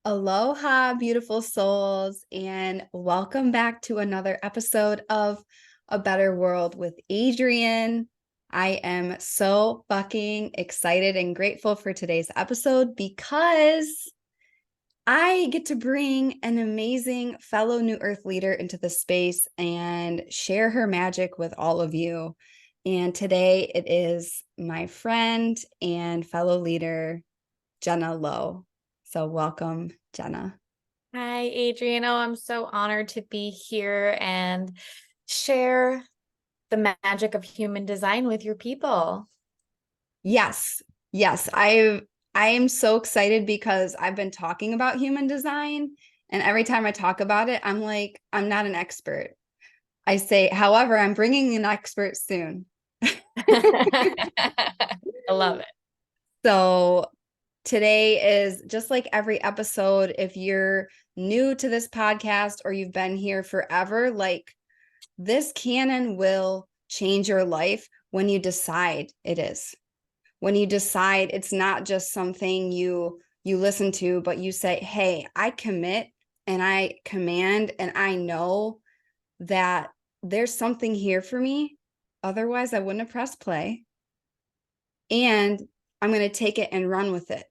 Aloha, beautiful souls, and welcome back to another episode of A Better World with Adrienne. I am so fucking excited and grateful for today's episode because I get to bring an amazing fellow New Earth leader into the space and share her magic with all of you. And today it is my friend and fellow leader, Jenna Loh. So welcome, Jenna. Hi, Adrienne. Oh, I'm so honored to be here and share the magic of human design with your people. Yes. Yes. I am so excited because I've been talking about human design, and every time I talk about it, I'm like, I'm not an expert. I say, however, I'm bringing an expert soon. I love it. So today is just like every episode. If you're new to this podcast or you've been here forever, like this canon will change your life when you decide it is. When you decide it's not just something you listen to, but you say, hey, I commit and I command and I know that there's something here for me. Otherwise, I wouldn't have pressed play. And I'm going to take it and run with it.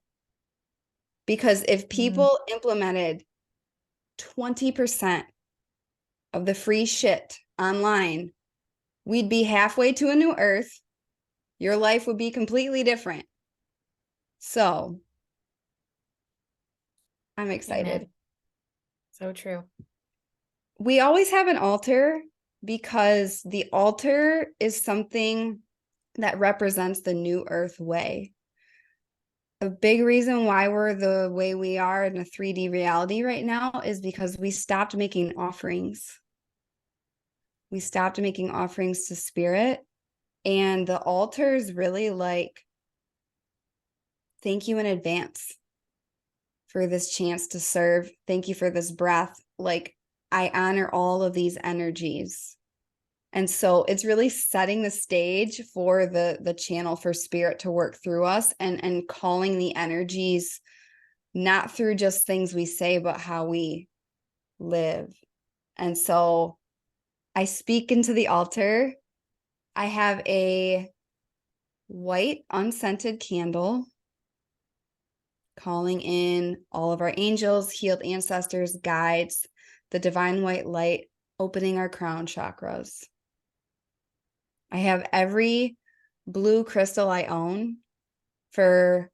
Because if people implemented 20% of the free shit online, we'd be halfway to a new earth. Your life would be completely different. So I'm excited. Amen. So true. We always have an altar because the altar is something that represents the new earth way. A big reason why we're the way we are in a 3D reality right now is because we stopped making offerings. We stopped making offerings to spirit. And the altar is really like, thank you in advance for this chance to serve. Thank you for this breath. Like, I honor all of these energies. And so it's really setting the stage for the channel for spirit to work through us and calling the energies not through just things we say, but how we live. And so I speak into the altar. I have a white unscented candle calling in all of our angels, healed ancestors, guides, the divine white light, opening our crown chakras. I have every blue crystal I own for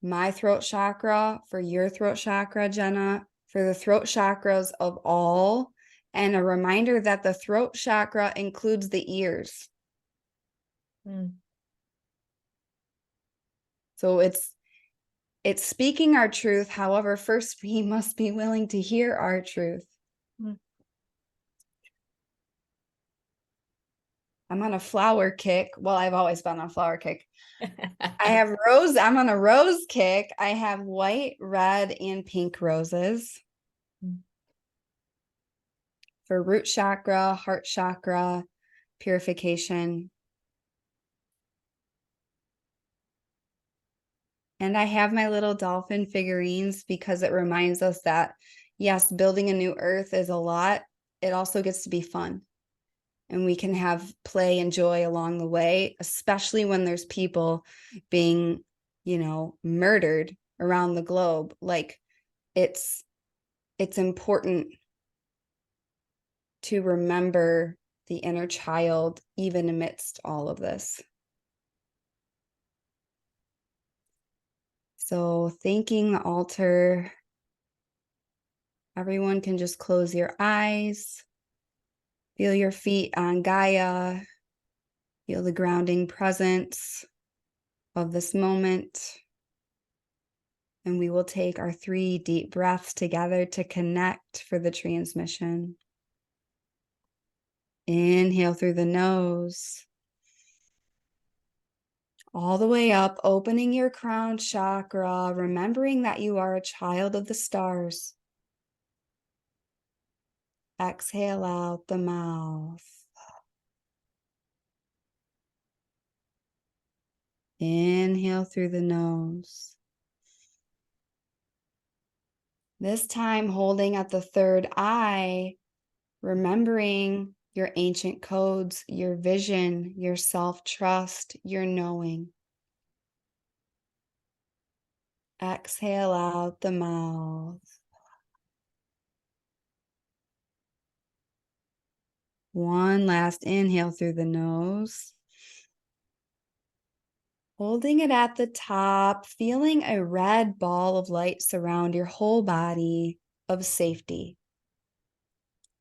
my throat chakra, for your throat chakra, Jenna, for the throat chakras of all, and a reminder that the throat chakra includes the ears. So it's speaking our truth. However, first we must be willing to hear our truth. I'm on a flower kick. Well, I've always been on a flower kick. I have rose. I'm on a rose kick. I have white, red, and pink roses for root chakra, heart chakra, purification. And I have my little dolphin figurines because it reminds us that, yes, building a new earth is a lot. It also gets to be fun. And we can have play and joy along the way, especially when there's people being, murdered around the globe. Like it's important to remember the inner child even amidst all of this. So thanking the altar, everyone can just close your eyes, feel your feet on Gaia, feel the grounding presence of this moment. And we will take our 3 deep breaths together to connect for the transmission. Inhale through the nose. All the way up, opening your crown chakra, remembering that you are a child of the stars. Exhale out the mouth. Inhale through the nose. This time holding at the third eye, remembering your ancient codes, your vision, your self-trust, your knowing. Exhale out the mouth. One last inhale through the nose. Holding it at the top, feeling a red ball of light surround your whole body of safety.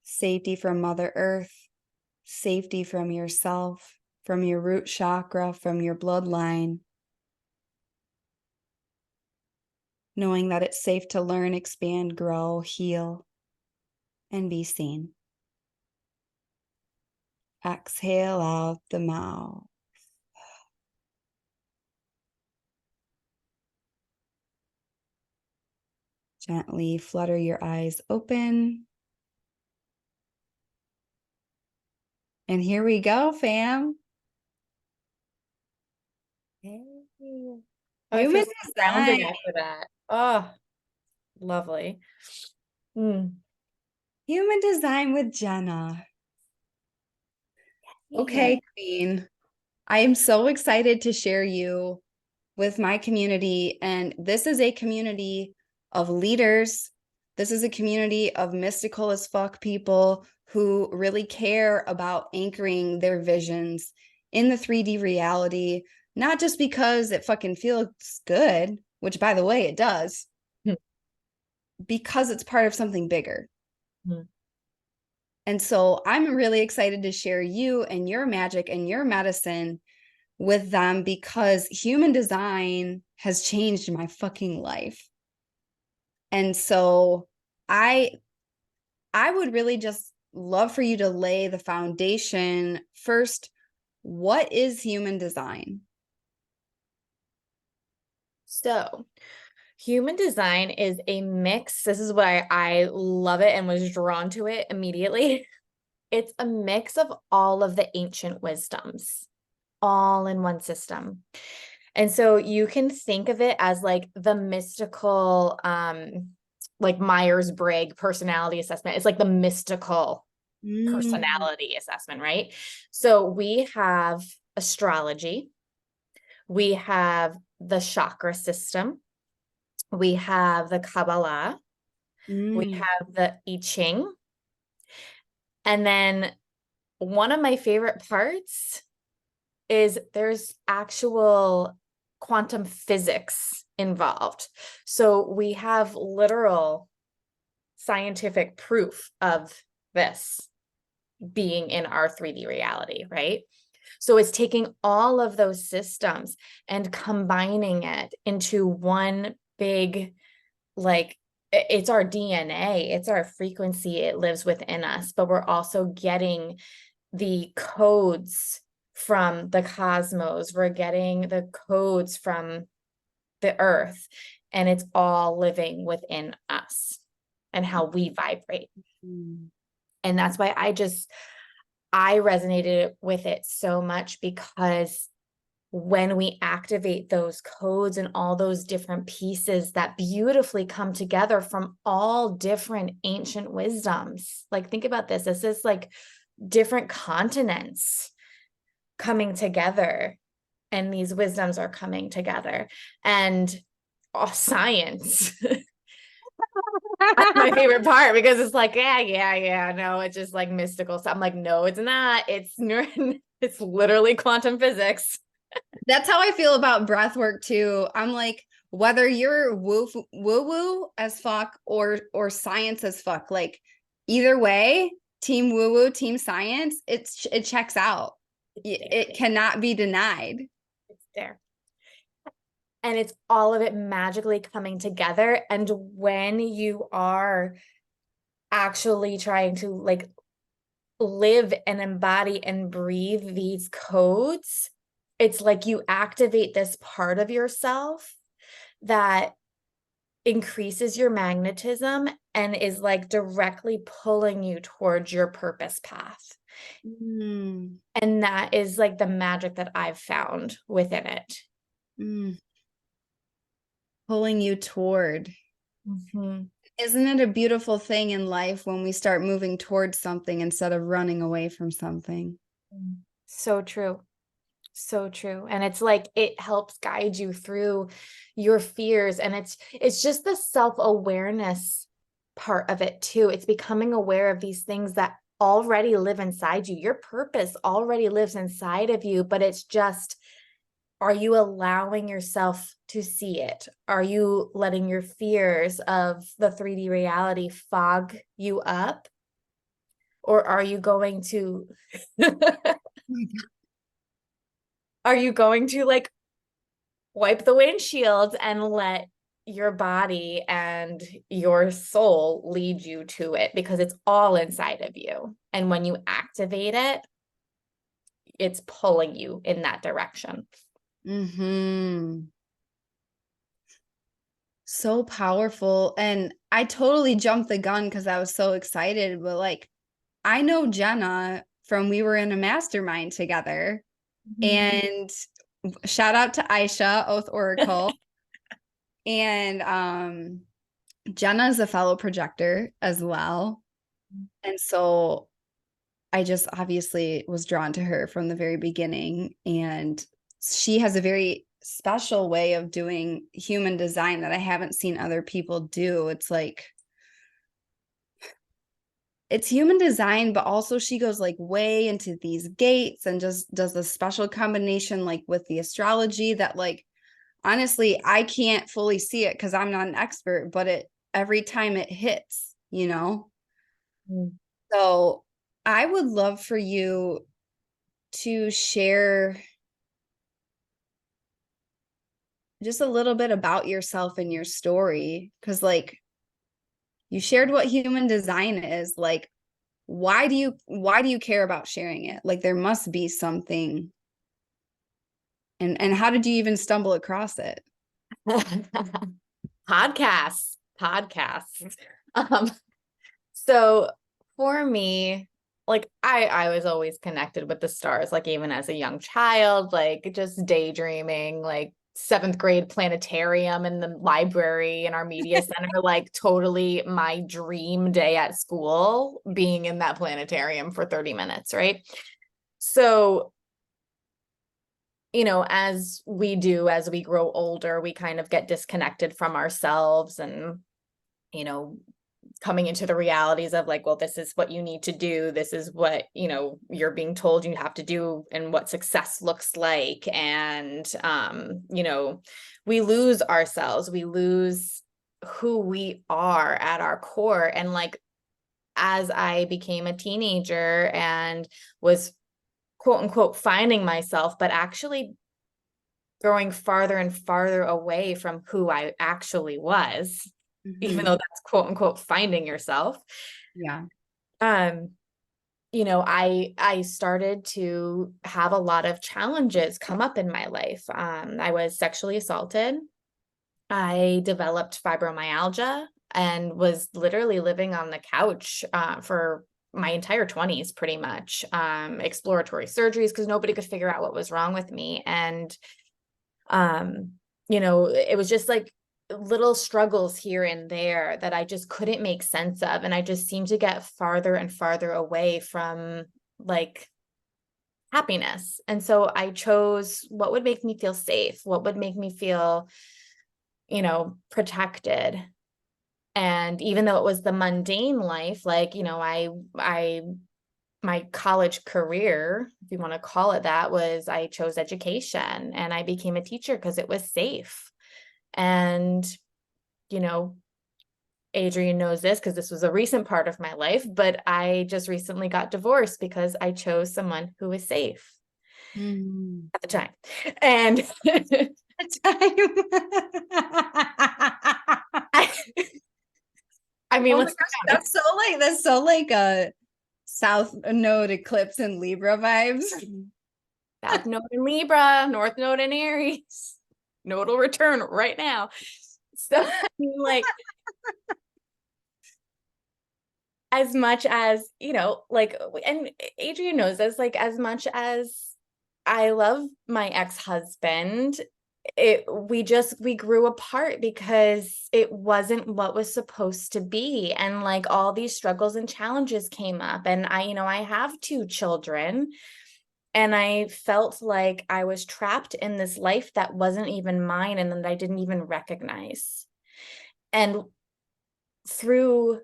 Safety from Mother Earth, safety from yourself, from your root chakra, from your bloodline. Knowing that it's safe to learn, expand, grow, heal, and be seen. Exhale out the mouth. Gently flutter your eyes open. And here we go, fam. Hey. Oh, I Human feel so grounded design. after that. Oh, lovely. Mm. Human design with Jenna. Yeah. Okay, Queen. I am so excited to share you with my community. And this is a community of leaders. This is a community of mystical as fuck people who really care about anchoring their visions in the 3D reality, not just because it fucking feels good, which by the way, it does, Hmm. because it's part of something bigger. Hmm. And so I'm really excited to share you and your magic and your medicine with them because human design has changed my fucking life. And so I I would really just love for you to lay the foundation first. What is human design? So, human design is a mix. This is why I love it and was drawn to it immediately. It's a mix of all of the ancient wisdoms, all in one system. And so you can think of it as like the mystical, like Myers-Briggs personality assessment. It's like the mystical Mm, personality assessment, right? So we have astrology, we have the chakra system, we have the Kabbalah, we mm, have the I Ching, and then one of my favorite parts is there's actual quantum physics involved. So we have literal scientific proof of this being in our 3D reality, right? So it's taking all of those systems and combining it into one big, like, it's our DNA, it's our frequency, it lives within us, but we're also getting the codes from the cosmos, we're getting the codes from the earth, and it's all living within us and how we vibrate. mm, And that's why I resonated with it so much, because when we activate those codes and all those different pieces that beautifully come together from all different ancient wisdoms, like think about this, this is like different continents coming together, and these wisdoms are coming together, and science. That's my favorite part, because it's like, yeah, no, it's just like mystical stuff. I'm like, no, it's not. It's literally quantum physics. That's how I feel about breath work too. I'm like, whether you're woo woo as fuck or science as fuck, like either way, team woo woo, team science, it checks out. It cannot be denied. It's there. And it's all of it magically coming together. And when you are actually trying to like live and embody and breathe these codes, it's like you activate this part of yourself that increases your magnetism and is like directly pulling you towards your purpose path. Mm, And that is like the magic that I've found within it. mm. Pulling you toward. Mhm. Isn't it a beautiful thing in life when we start moving towards something instead of running away from something? So true. So true. And it's like it helps guide you through your fears. And it's just the self-awareness part of it too. It's becoming aware of these things that already live inside you. Your purpose already lives inside of you, but it's just, are you allowing yourself to see it? Are you letting your fears of the 3D reality fog you up? Or are you going to are you going to like wipe the windshield and let your body and your soul lead you to it, because it's all inside of you. And when you activate it, it's pulling you in that direction. Mm-hmm. So powerful. And I totally jumped the gun because I was so excited. But like, I know Jenna from we were in a mastermind together. And shout out to Aisha, Oath Oracle. And Jenna is a fellow projector as well. And so I just obviously was drawn to her from the very beginning. And she has a very special way of doing human design that I haven't seen other people do. It's like, it's human design, but also she goes like way into these gates and just does a special combination like with the astrology that like honestly I can't fully see it because I'm not an expert, but it every time it hits, you know. Mm. So I would love for you to share just a little bit about yourself and your story, because like you shared what human design is. Like why do you care about sharing it? Like there must be something. And how did you even stumble across it? Podcasts. Um, so for me, like I was always connected with the stars, like even as a young child, like just daydreaming, like seventh grade planetarium in the library in our media center, like totally my dream day at school, being in that planetarium for 30 minutes, right? So, you know, as we do, as we grow older, we kind of get disconnected from ourselves and, you know, coming into the realities of like, well, this is what you need to do. This is what, you know, you're being told you have to do and what success looks like. And, you know, we lose ourselves. We lose who we are at our core. And like, as I became a teenager and was quote unquote finding myself, but actually growing farther and farther away from who I actually was, even though Mhm. that's quote unquote finding yourself. Yeah. Um, you know, I started to have a lot of challenges come up in my life. I was sexually assaulted. I developed fibromyalgia and was literally living on the couch for my entire 20s, pretty much. Exploratory surgeries because nobody could figure out what was wrong with me. And um, you know, it was just like little struggles here and there that I just couldn't make sense of. And I just seemed to get farther and farther away from like happiness. And so I chose what would make me feel safe, what would make me feel, you know, protected. And even though it was the mundane life, like, you know, my college career, if you want to call it that, was I chose education and I became a teacher because it was safe. And, you know, Adrienne knows this because this was a recent part of my life, but I just recently got divorced because I chose someone who was safe Mm. at the time. And I, I mean, Oh my let's be gosh, honest. that's so like a South Node eclipse and Libra vibes. South Node in Libra, North Node in Aries. Node will return right now. So, I mean, like, as much as, you know, like, and Adrienne knows this, like, as much as I love my ex-husband, we grew apart because it wasn't what was supposed to be. And like all these struggles and challenges came up. And I have 2 children, and I felt like I was trapped in this life that wasn't even mine and that I didn't even recognize. And through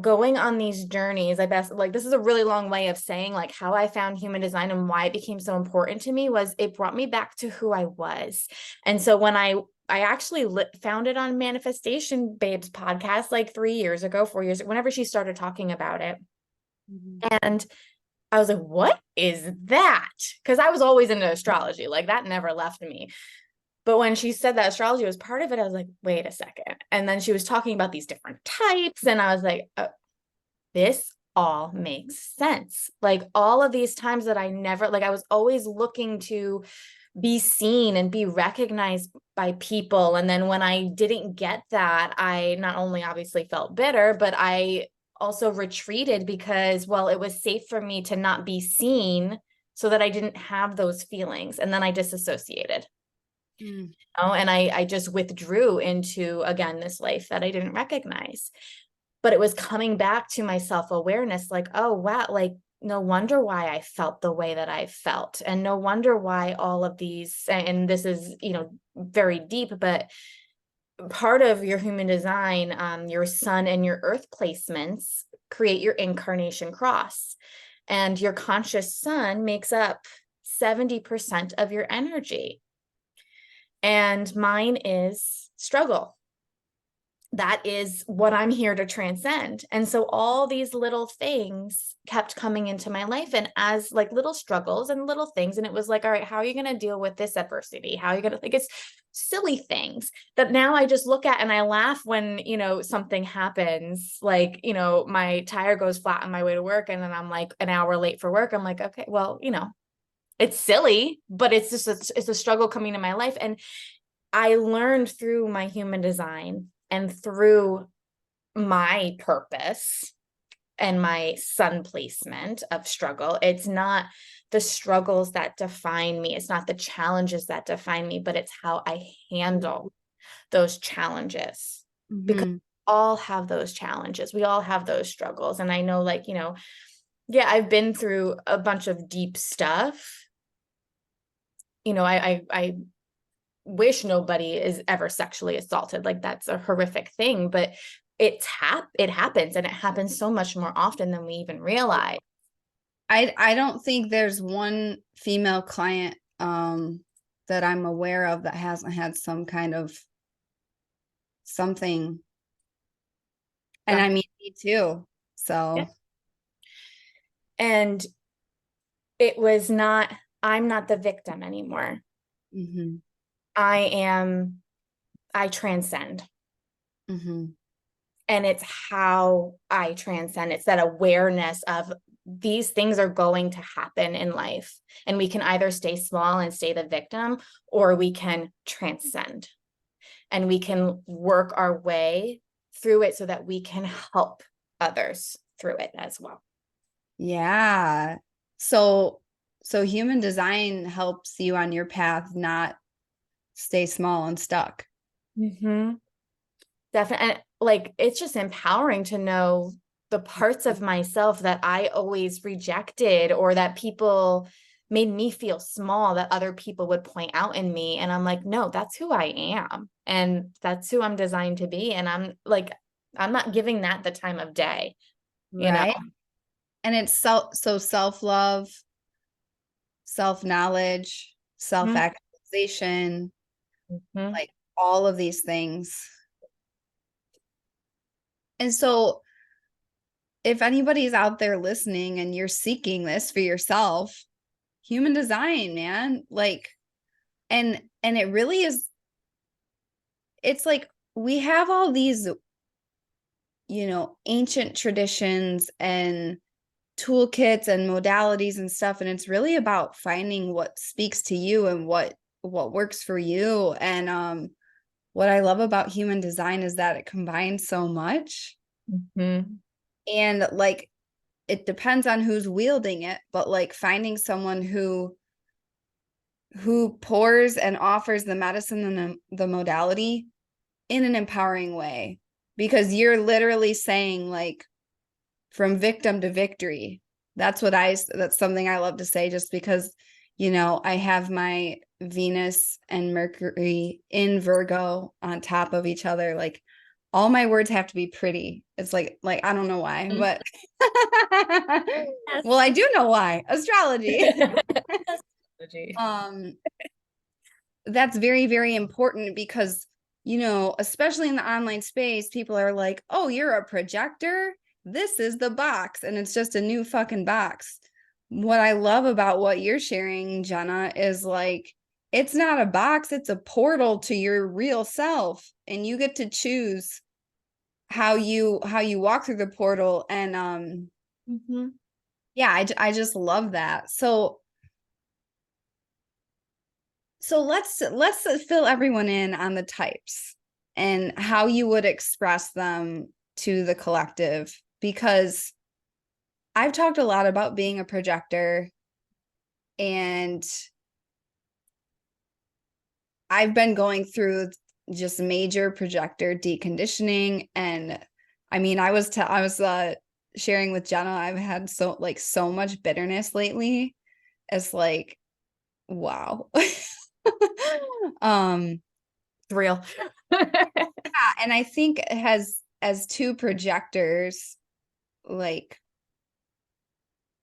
going on these journeys, I guess, like, this is a really long way of saying like how I found human design and why it became so important to me was it brought me back to who I was. And so when I actually found it on Manifestation Babes podcast like 3 years ago, 4 years ago, whenever she started talking about it. And I was like, what is that? Because I was always into astrology, like that never left me. But when she said that astrology was part of it, I was like, wait a second. And then she was talking about these different types. And I was like, this all makes sense. Like all of these times that I never, like, I was always looking to be seen and be recognized by people. And then when I didn't get that, I not only obviously felt bitter, but I also retreated because, well, it was safe for me to not be seen so that I didn't have those feelings. And then I disassociated. And I just withdrew into, again, this life that I didn't recognize. But it was coming back to my self-awareness, like, oh, wow, like, no wonder why I felt the way that I felt. And no wonder why all of these, and this is, very deep, but part of your human design, your sun and your earth placements create your incarnation cross. And your conscious sun makes up 70% of your energy. And mine is struggle. That is what I'm here to transcend. And so all these little things kept coming into my life, and as like little struggles and little things. And it was like, all right, how are you going to deal with this adversity? How are you going to, like, it's silly things that now I just look at and I laugh when, something happens, like, my tire goes flat on my way to work. And then I'm like an hour late for work. I'm like, okay, well, it's silly, but it's just, it's a struggle coming to my life. And I learned through my human design and through my purpose and my sun placement of struggle. It's not the struggles that define me. It's not the challenges that define me, but it's how I handle those challenges. Because we all have those challenges. We all have those struggles. And I know, like, yeah, I've been through a bunch of deep stuff. I wish nobody is ever sexually assaulted. Like that's a horrific thing, but it happens, and it happens so much more often than we even realize. I don't think there's one female client that I'm aware of that hasn't had some kind of something. And I mean, me too. So yeah. And I'm not the victim anymore. I transcend. And it's how I transcend. It's that awareness of these things are going to happen in life. And we can either stay small and stay the victim, or we can transcend and we can work our way through it so that we can help others through it as well. Yeah. So human design helps you on your path not stay small and stuck. Definitely. And like, it's just empowering to know the parts of myself that I always rejected, or that people made me feel small, that other people would point out in me. And I'm like, no, that's who I am. And that's who I'm designed to be. And I'm like, I'm not giving that the time of day, Right. And it's so self-love, self-knowledge, self-actualization, like all of these things. And so if anybody's out there listening and you're seeking this for yourself, human design, man, like, and it really is, it's like we have all these, ancient traditions and toolkits and modalities and stuff. And it's really about finding what speaks to you and what works for you. And what I love about human design is that it combines so much. And like, it depends on who's wielding it, but like finding someone who who pours and offers the medicine and the modality in an empowering way, because you're literally saying, like, from victim to victory. That's something I love to say, just because, I have my Venus and Mercury in Virgo on top of each other. Like, all my words have to be pretty. It's like I don't know why, but Yes. well, I do know why. Astrology. Astrology. That's very, very important, because, especially in the online space, people are like, oh, you're a projector? This is the box. And it's just a new fucking box. What I love about what you're sharing, Jenna, is like, it's not a box, it's a portal to your real self. And you get to choose how you walk through the portal. And yeah, I just love that. So let's fill everyone in on the types and how you would express them to the collective, because I've talked a lot about being a projector, and I've been going through just major projector deconditioning. And I mean, I was sharing with Jenna, I've had so much bitterness lately. It's like, wow. It's real. Yeah, and I think it has, as two projectors, like,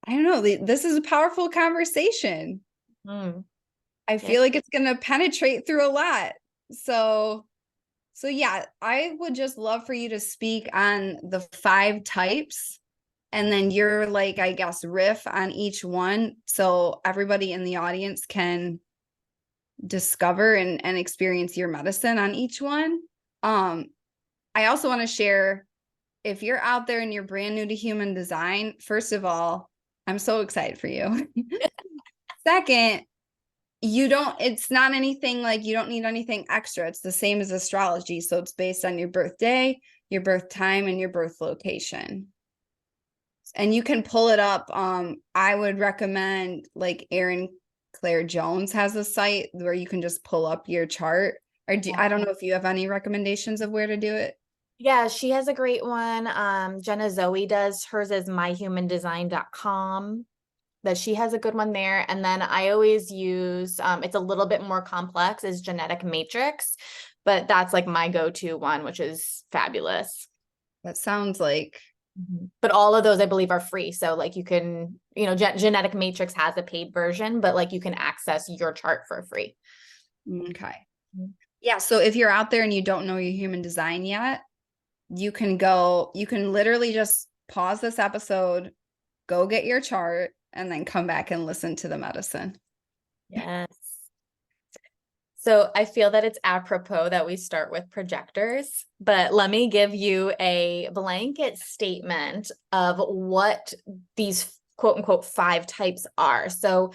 I don't know, this is a powerful conversation. I feel like it's gonna penetrate through a lot. So yeah, I would just love for you to speak on the 5 types, and then you're like, I guess, riff on each one, so everybody in the audience can discover and experience your medicine on each one. I also want to share, if you're out there and you're brand new to human design, first of all, I'm so excited for you. Second, it's not anything, like, you don't need anything extra. It's the same as astrology. So it's based on your birthday, your birth time, and your birth location. And you can pull it up. I would recommend, like, Erin Claire Jones has a site where you can just pull up your chart. Or I don't know if you have any recommendations of where to do it. Yeah, she has a great one. Jenna Zoe does. Hers is myhumandesign.com. That she has a good one there. And then I always use, it's a little bit more complex, is Genetic Matrix, but that's like my go-to one, which is fabulous. That sounds like. But all of those, I believe, are free. So like you can, Genetic Matrix has a paid version, but like you can access your chart for free. Okay. Yeah. So if you're out there and you don't know your human design yet, you can literally just pause this episode, go get your chart, and then come back and listen to the medicine. Yes. So I feel that it's apropos that we start with projectors, but let me give you a blanket statement of what these quote unquote 5 types are. So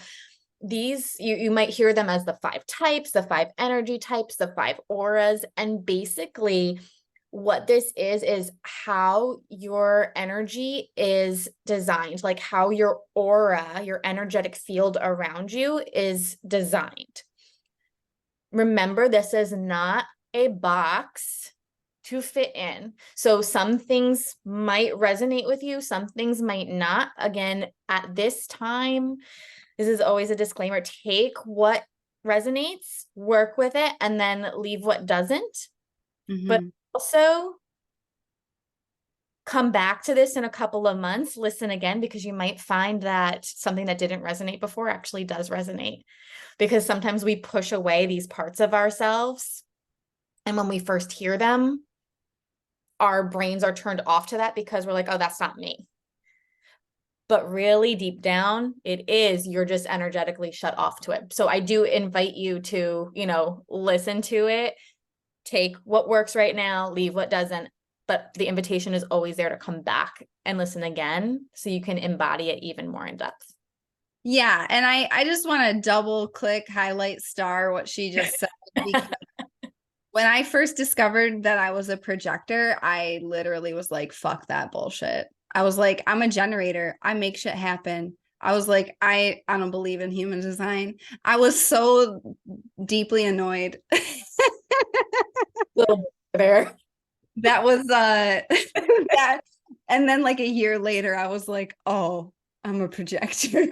these, you might hear them as the 5 types, the 5 energy types, the 5 auras. And basically what this is how your energy is designed, like how your aura, your energetic field around you is designed. Remember, this is not a box to fit in. So some things might resonate with you, some things might not. Again, at this time, this is always a disclaimer. Take what resonates, work with it, and then leave what doesn't. But also come back to this in a couple of months, listen again, because you might find that something that didn't resonate before actually does resonate. Because sometimes we push away these parts of ourselves. And when we first hear them, our brains are turned off to that because we're like, oh, that's not me. But really deep down, it is, you're just energetically shut off to it. So I do invite you to, listen to it, take what works right now, leave what doesn't. But the invitation is always there to come back and listen again so you can embody it even more in depth. Yeah. And I just want to double click, highlight, star what she just said. Because when I first discovered that I was a projector, I literally was like, fuck that bullshit. I was like, I'm a generator. I make shit happen. I was like, I don't believe in human design. I was so deeply annoyed. Little there. That was that, and then like a year later I was like, oh, I'm a projector.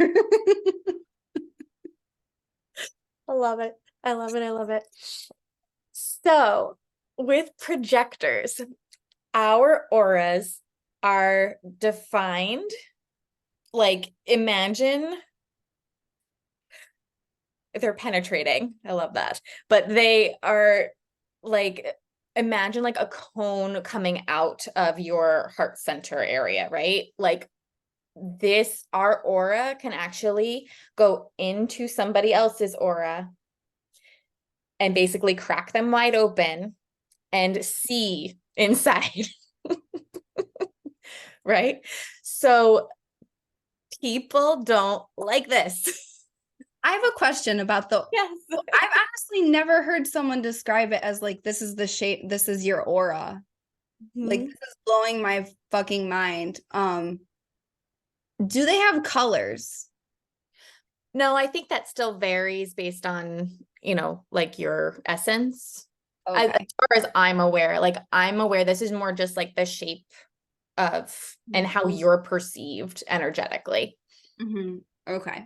I love it. I love it. I love it. So with projectors, our auras are defined, like imagine they're penetrating. I love that. But they are like, imagine like a cone coming out of your heart center area, right? Like this, our aura can actually go into somebody else's aura and basically crack them wide open and see inside. Right? So people don't like this. I have a question about the Yes. I've honestly never heard someone describe it as like, this is the shape, this is your aura. Like, Mhm. this is blowing my fucking mind. Do they have colors? No, I think that still varies based on, like your essence. As Okay. far as I'm aware, this is more just like the shape of and how you're perceived energetically. Mm-hmm. Okay.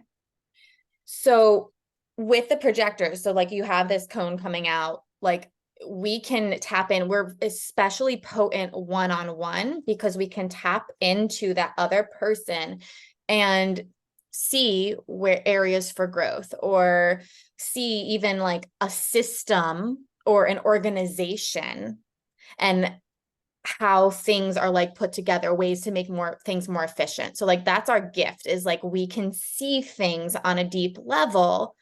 So with the projectors, so like you have this cone coming out, like we can tap in. We're especially potent one-on-one because we can tap into that other person and see where areas for growth, or see even like a system or an organization and how things are like put together, ways to make more things more efficient. So like that's our gift, is like we can see things on a deep level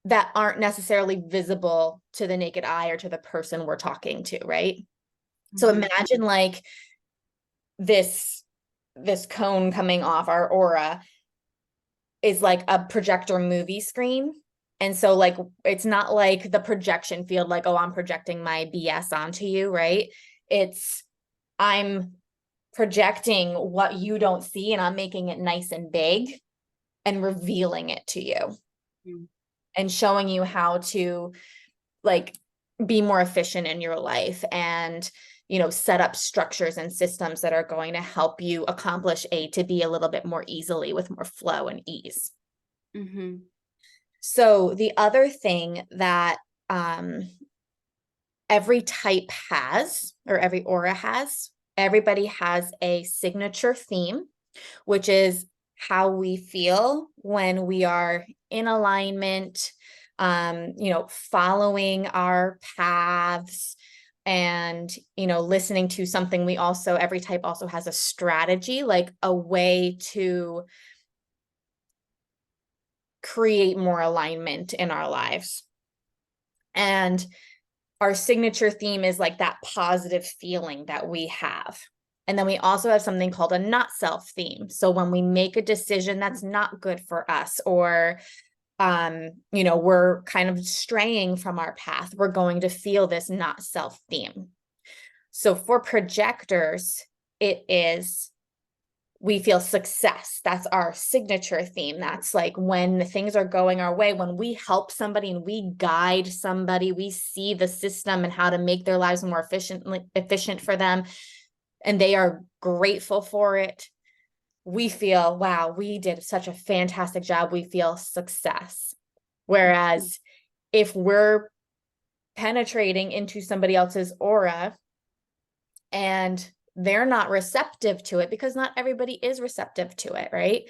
that aren't necessarily visible to the naked eye or to the person we're talking to, right? So Mm-hmm. imagine like this cone coming off our aura is like a projector movie screen. And so like it's not like the projection field, like, oh, I'm projecting my BS onto you, right? It's I'm projecting what you don't see and I'm making it nice and big and revealing it to you Mm-hmm. and showing you how to like be more efficient in your life and set up structures and systems that are going to help you accomplish A to B a little bit more easily with more flow and ease. Mm-hmm. So the other thing that every type has, or every aura has, everybody has a signature theme, which is how we feel when we are in alignment, following our paths and, listening to something. Every type also has a strategy, like a way to create more alignment in our lives. And our signature theme is like that positive feeling that we have. And then we also have something called a not self theme. So when we make a decision that's not good for us, or we're kind of straying from our path, we're going to feel this not self theme. So for projectors, it is we feel success. That's our signature theme. That's like when things are going our way, when we help somebody and we guide somebody, we see the system and how to make their lives more efficient for them, and they are grateful for it. We feel, wow, we did such a fantastic job. We feel success. Whereas if we're penetrating into somebody else's aura and they're not receptive to it, because not everybody is receptive to it, right?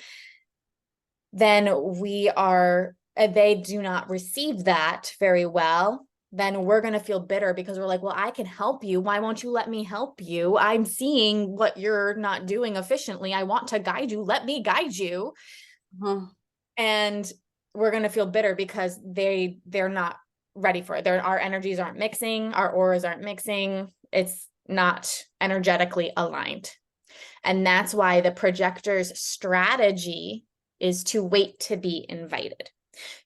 Then they do not receive that very well. Then we're going to feel bitter because we're like, well, I can help you. Why won't you let me help you? I'm seeing what you're not doing efficiently. I want to guide you. Let me guide you. Uh-huh. And we're going to feel bitter because they're not ready for it. Our energies aren't mixing. Our auras aren't mixing. It's not energetically aligned. And that's why the projector's strategy is to wait to be invited,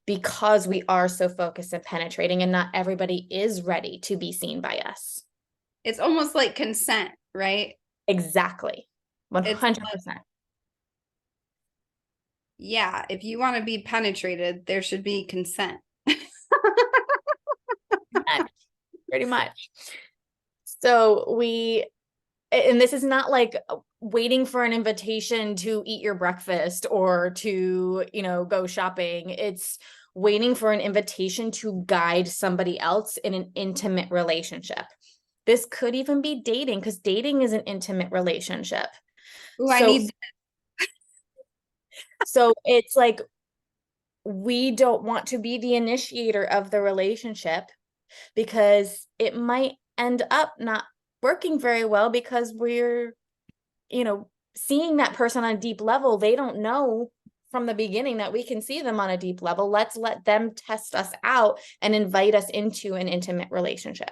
because we are so focused and penetrating and not everybody is ready to be seen by us. It's almost like consent, right? Exactly. It's 100%. Yeah, if you want to be penetrated, there should be consent. Pretty much. So and this is not like waiting for an invitation to eat your breakfast or to, go shopping. It's waiting for an invitation to guide somebody else in an intimate relationship. This could even be dating, because dating is an intimate relationship. Ooh, I So, need so it's like, we don't want to be the initiator of the relationship because it might end up not working very well because we're, seeing that person on a deep level. They don't know from the beginning that we can see them on a deep level. Let's let them test us out and invite us into an intimate relationship.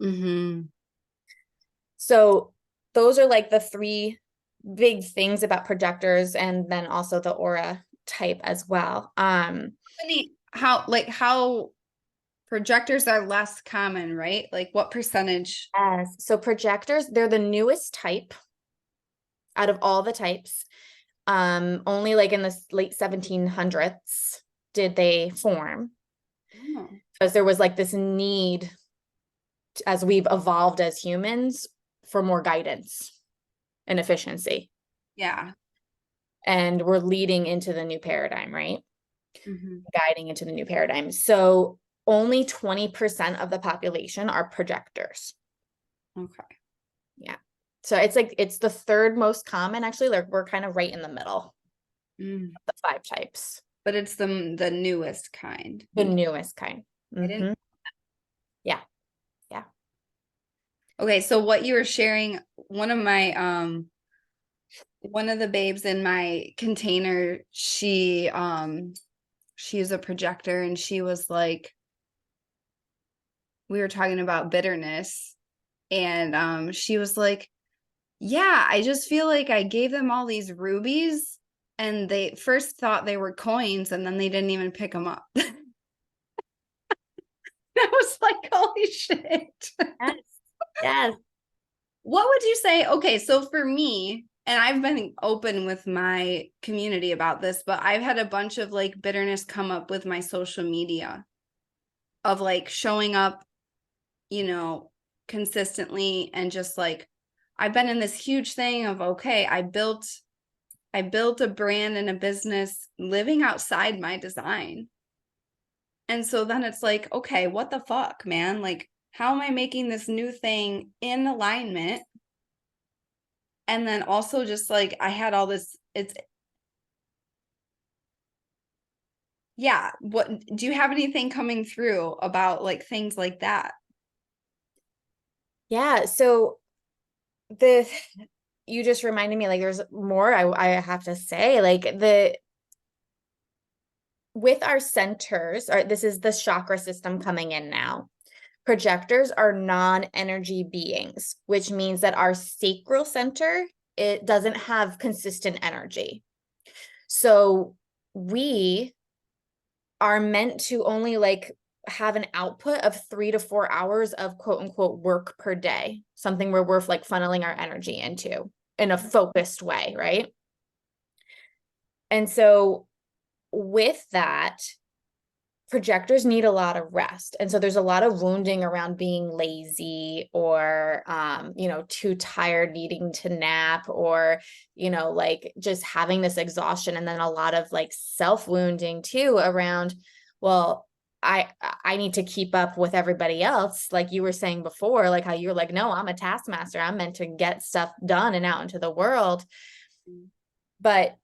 Mm-hmm. So those are like the three big things about projectors, and then also the aura type as well. How projectors are less common, right? Like what percentage? Yes. So projectors, they're the newest type out of all the types. Only like in the late 1700s did they form, Oh, because there was like this need, as we've evolved as humans, for more guidance and efficiency. yeah. And we're leading into the new paradigm, right? Mm-hmm. Guiding into the new paradigm. So only 20% of the population are projectors. Okay. Yeah. So it's like, it's the third most common, actually. Like, we're kind of right in the middle Mm. of the five types. But it's the newest kind. The newest kind. I didn't. Mm-hmm. Yeah. Yeah. Okay, so what you were sharing, one of the babes in my container, she's a projector, and she was like, we were talking about bitterness, and she was like, yeah, I just feel like I gave them all these rubies and they first thought they were coins and then they didn't even pick them up. I was like, holy shit. Yes. Yes. What would you say? Okay, so for me, and I've been open with my community about this, but I've had a bunch of like bitterness come up with my social media of like showing up, you know, consistently, and just like I've been in this huge thing of, okay, I built a brand and a business living outside my design. And so then it's like, okay, what the fuck, man? Like, how am I making this new thing in alignment? And then also just like I had all this, yeah, what do you have anything coming through about like things like that? Yeah. So the you just reminded me, like, there's more I have to say. Like, with our centers, this is the chakra system coming in now. Projectors are non-energy beings, which means that our sacral center, it doesn't have consistent energy. So we are meant to only like have an output of 3 to 4 hours of quote unquote work per day, something where we're like funneling our energy into in a focused way, right? And so with that, projectors need a lot of rest. And so there's a lot of wounding around being lazy, or too tired, needing to nap, or like just having this exhaustion. And then a lot of like self-wounding too around, well, I need to keep up with everybody else, like you were saying before, like how you're like, no, I'm a taskmaster, I'm meant to get stuff done and out into the world. But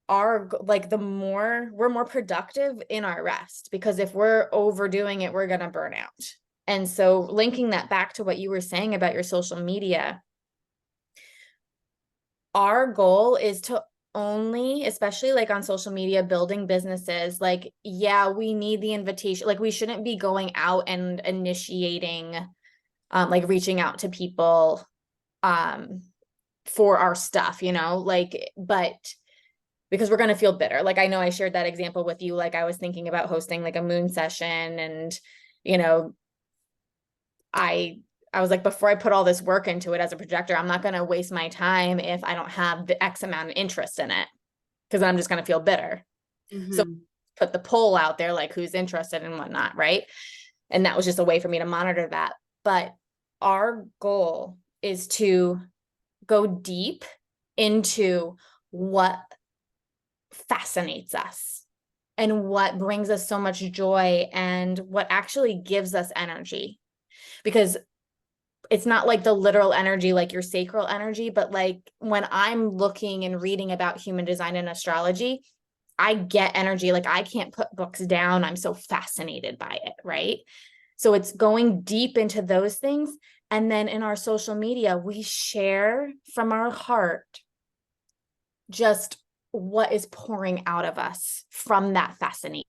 the more we're more productive in our rest, because if we're overdoing it, we're going to burn out. And so linking that back to what you were saying about your social media, our goal is to only, especially like on social media, building businesses, like, yeah, we need the invitation. Like, we shouldn't be going out and initiating, like reaching out to people, for our stuff, like, but because we're going to feel bitter. Like, I know I shared that example with you. Like, I was thinking about hosting like a moon session, and, you know, I was like, before I put all this work into it as a projector, I'm not going to waste my time if I don't have the X amount of interest in it. because I'm just going to feel bitter. So Mm-hmm. put the poll out there, like who's interested and whatnot, right? And that was just a way for me to monitor that. But our goal is to go deep into what fascinates us and what brings us so much joy and what actually gives us energy. Because it's not like the literal energy, like your sacral energy, but like when I'm looking and reading about human design and astrology, I get energy. Like I can't put books down. I'm so fascinated by it, right? So it's going deep into those things. And then in our social media, we share from our heart just what is pouring out of us from that fascination.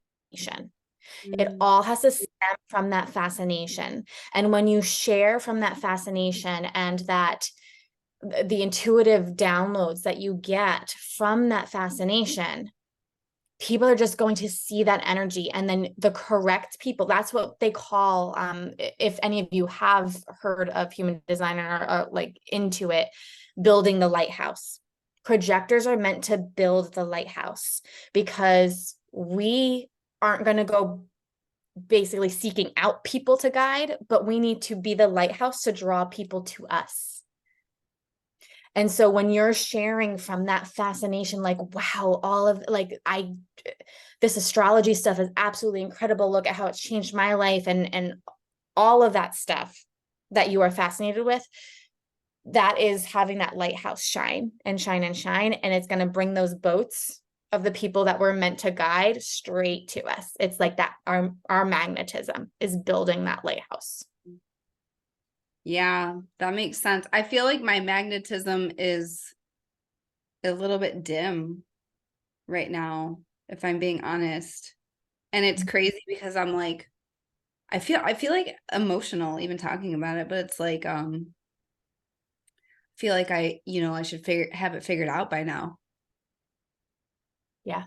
It Mm-hmm. all has to stem from that fascination. And when you share from that fascination and that the intuitive downloads that you get from that fascination, people are just going to see that energy. And then the correct people, that's what they call, if any of you have heard of human design and are like into it, building the lighthouse. Projectors are meant to build the lighthouse because we aren't going to go basically seeking out people to guide, but we need to be the lighthouse to draw people to us. And so when you're sharing from that fascination, like, wow, all of like, this astrology stuff is absolutely incredible. Look at how it's changed my life and all of that stuff that you are fascinated with, that is having that lighthouse shine and shine and shine. And it's going to bring those boats of the people that we're meant to guide straight to us. It's like that, our magnetism is building that lighthouse. Yeah, that makes sense. I feel like my magnetism is a little bit dim right now, if I'm being honest. And it's crazy because I'm like, I feel like emotional even talking about it, but it's like feel like I should have it figured out by now. Yeah.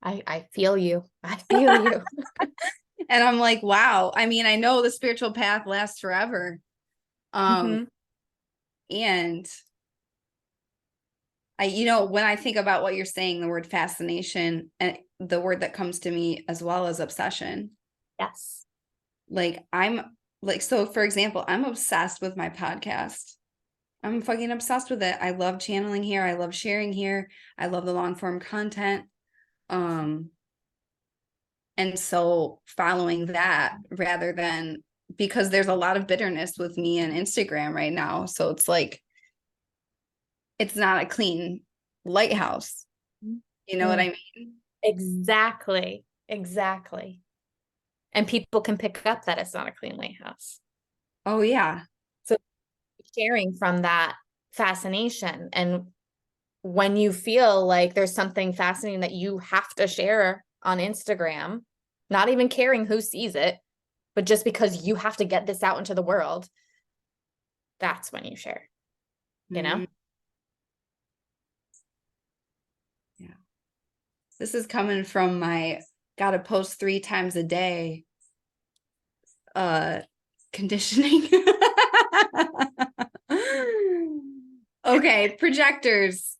I feel you. I feel you. And I'm like, wow. I mean, I know the spiritual path lasts forever. Mhm. And when I think about what you're saying, the word fascination and the word that comes to me as well as obsession. Yes. Like so for example, I'm obsessed with my podcast. I'm fucking obsessed with it. I love channeling here. I love sharing here. I love the long form content. Um, and so following that rather than, because there's a lot of bitterness with me and Instagram right now. So it's like, it's not a clean lighthouse. You know what I mean? Exactly. Exactly. And people can pick up that it's not a clean lighthouse. Oh yeah. So sharing from that fascination, and when you feel like there's something fascinating that you have to share on Instagram, not even caring who sees it, but just because you have to get this out into the world, that's when you share, you know? Mhm. Yeah. This is coming from my gotta post 3 times a day conditioning. Okay, projectors.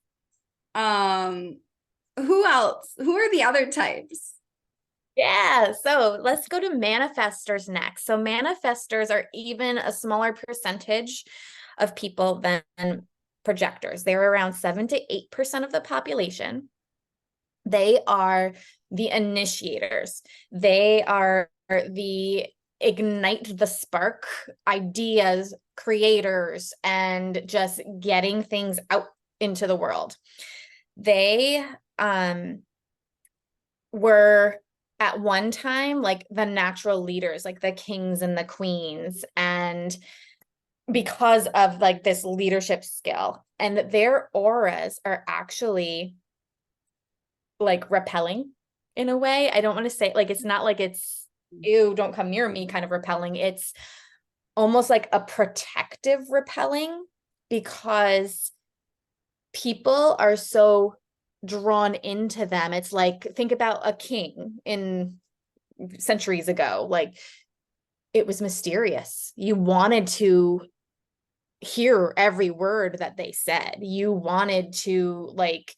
Um, who else? Who are the other types? Yeah, so let's go to manifestors next. So manifestors are even a smaller percentage of people than projectors. They're around 7 to 8% of the population. They are the initiators. They are the ignite the spark ideas, creators, and just getting things out into the world. They were at one time like the natural leaders, like the kings and the queens, and because of like this leadership skill, and their auras are actually like repelling in a way. I don't want to say like, it's not like it's ew, don't come near me kind of repelling. It's almost like a protective repelling, because people are so drawn into them. It's like, think about a king in centuries ago. Like, it was mysterious. You wanted to hear every word that they said. You wanted to like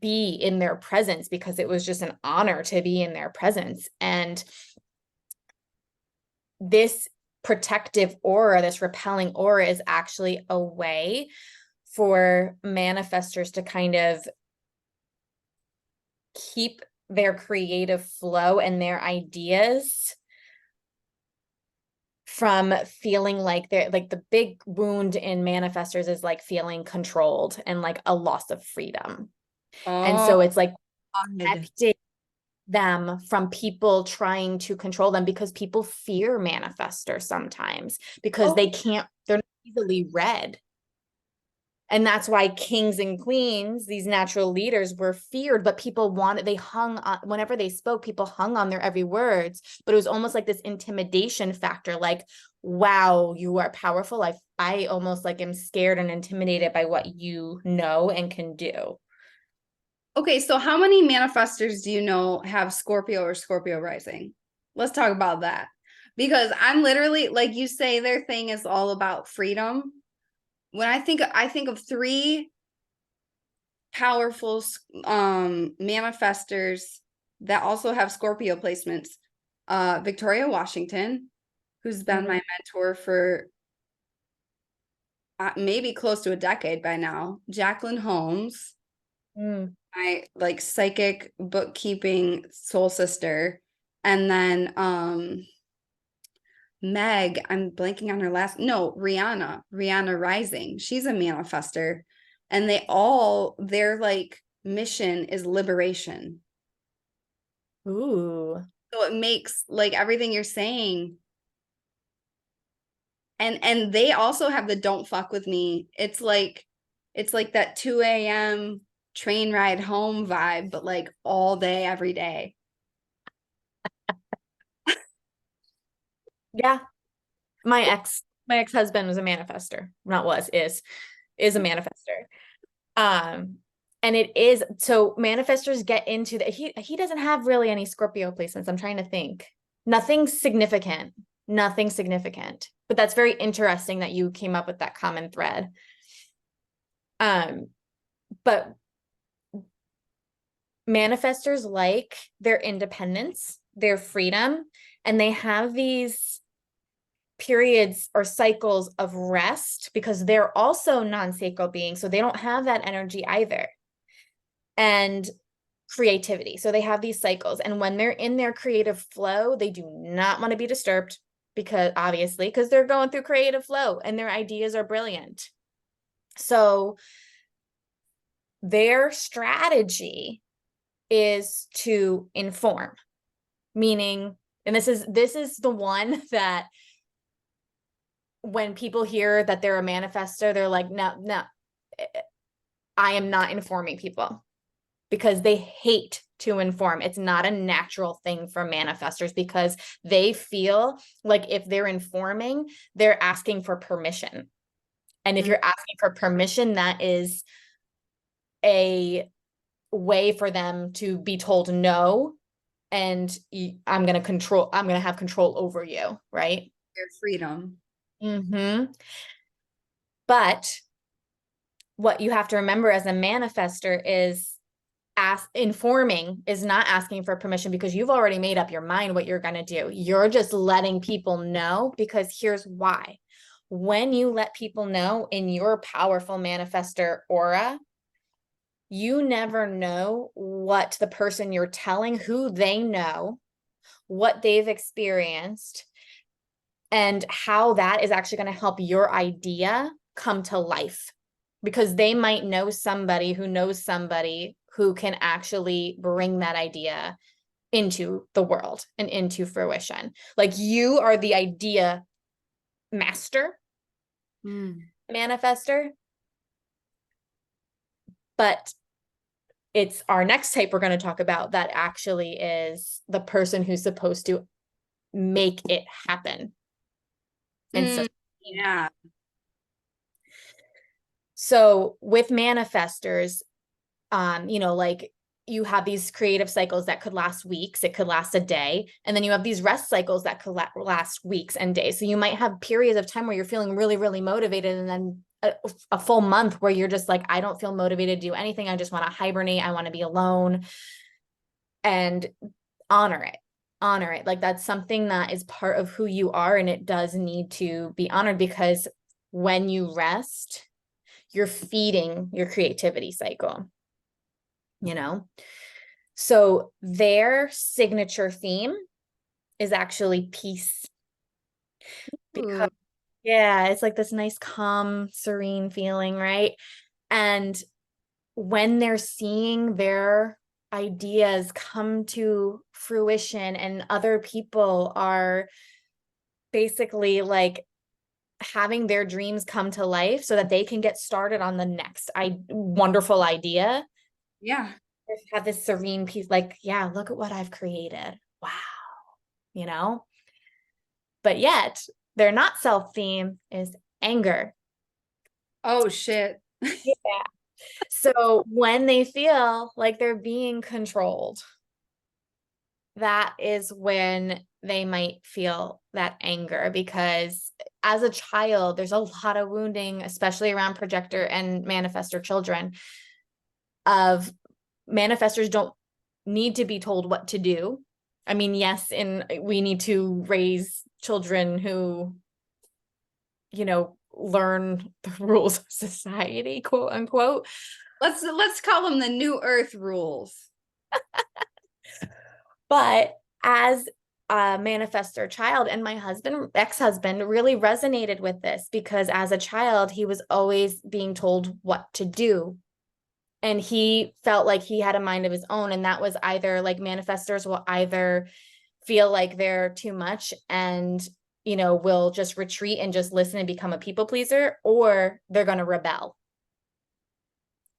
be in their presence because it was just an honor to be in their presence. And this protective aura, this repelling aura, is actually a way for manifestors to kind of keep their creative flow and their ideas from feeling like they're like, the big wound in manifestors is like feeling controlled and like a loss of freedom. And Oh, so it's like God. protecting them from people trying to control them, because people fear manifestors sometimes because Oh, they're not easily read. And that's why kings and queens, these natural leaders, were feared, but people wanted, they hung on, whenever they spoke, people hung on their every words, but it was almost like this intimidation factor, like, wow, you are powerful. I almost like am scared and intimidated by what you know and can do. okay. So how many manifestors do you know have Scorpio or Scorpio rising? Let's talk about that. Because I'm literally, like you say, their thing is all about freedom. When I think of three powerful manifestors that also have Scorpio placements. Victoria Washington, who's been my mentor for maybe close to a decade by now. Jacqueline Holmes, Mm. my like psychic bookkeeping soul sister. And then Meg, I'm blanking on her last, no, Rihanna Rising. She's a manifester. And their like mission is liberation. Ooh. So it makes like everything you're saying. And they also have the don't fuck with me. It's like that 2 a.m. train ride home vibe, but like all day, every day. Yeah. My ex-husband was a manifester. Not was, is a manifester. And it is, so manifestors get into that. He doesn't have really any Scorpio placements. I'm trying to think. Nothing significant. Nothing significant. But that's very interesting that you came up with that common thread. But manifestors like their independence, their freedom, and they have these periods or cycles of rest because they're also non-sacral beings, so they don't have that energy either. And creativity. So they have these cycles, and when they're in their creative flow, they do not want to be disturbed, because obviously, because they're going through creative flow and their ideas are brilliant. So their strategy is to inform, meaning, and this is the one that when people hear that they're a manifestor, they're like, no, I am not informing people, because they hate to inform. It's not a natural thing for manifestors, because they feel like if they're informing, they're asking for permission. And if you're asking for permission, that is a way for them to be told no, and I'm going to have control over you, right? Their freedom. But what you have to remember as a manifestor is informing is not asking for permission, because you've already made up your mind what you're going to do. You're just letting people know, because here's why. When you let people know in your powerful manifestor aura, you never know what the person you're telling, who they know, what they've experienced, and how that is actually going to help your idea come to life, because they might know somebody who knows somebody who can actually bring that idea into the world and into fruition. Like, you are the idea master, manifestor, but it's our next type we're going to talk about that actually is the person who's supposed to make it happen. And Yeah. so with manifestors, like, you have these creative cycles that could last weeks, it could last a day, and then you have these rest cycles that could last weeks and days. So you might have periods of time where you're feeling really, really motivated, and then a full month where you're just like, I don't feel motivated to do anything. I just want to hibernate. I want to be alone, and honor it. Honor it. Like that's something that is part of who you are, and it does need to be honored, because when you rest, you're feeding your creativity cycle, you know? So their signature theme is actually peace. Because Ooh. yeah, it's like this nice, calm, serene feeling, right? And when they're seeing their ideas come to fruition and other people are basically like having their dreams come to life so that they can get started on the next wonderful idea, Yeah. have this serene peace, like, yeah, look at what I've created. Wow. You know? But yet their not self theme is anger. Oh shit. Yeah. So when they feel like they're being controlled, that is when they might feel that anger, because as a child, there's a lot of wounding, especially around projector and manifestor children, of manifestors don't need to be told what to do. I mean, yes, and we need to raise children who, learn the rules of society, quote unquote. Let's call them the new earth rules. But as a manifestor child, and my ex-husband really resonated with this, because as a child, he was always being told what to do. And he felt like he had a mind of his own. And that was either like manifestors will either feel like they're too much and, will just retreat and just listen and become a people pleaser, or they're going to rebel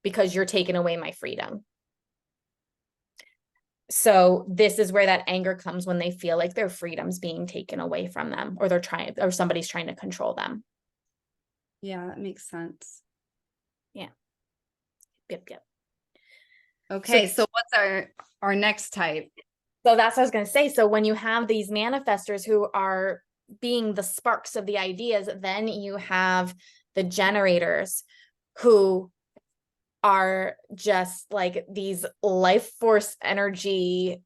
because you're taking away my freedom. So this is where that anger comes, when they feel like their freedom's being taken away from them, or somebody's trying to control them. Yeah, that makes sense. Yeah. Yep. Okay, so what's our next type? So that's what I was going to say. So when you have these manifestors who are being the sparks of the ideas, then you have the generators who are just like these life force energy,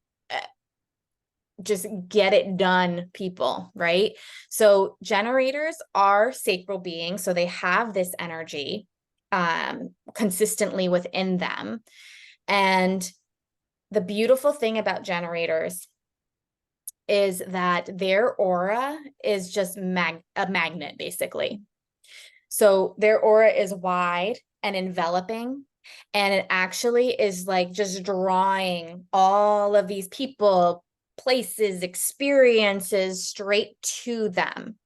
just get it done people, right? So generators are sacral beings, so they have this energy consistently within them. And the beautiful thing about generators is that their aura is just a magnet, basically. So their aura is wide and enveloping, and it actually is like just drawing all of these people, places, experiences straight to them,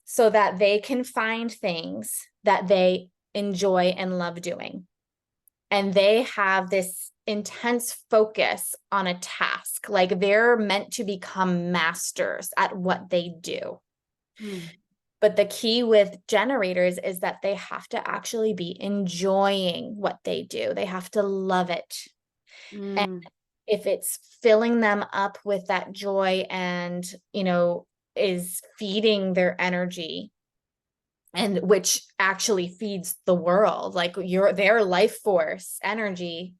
so that they can find things that they enjoy and love doing. And they have this intense focus on a task, like they're meant to become masters at what they do. But the key with generators is that they have to actually be enjoying what they do. They have to love it. And if it's filling them up with that joy and, is feeding their energy, and which actually feeds the world, like their life force energy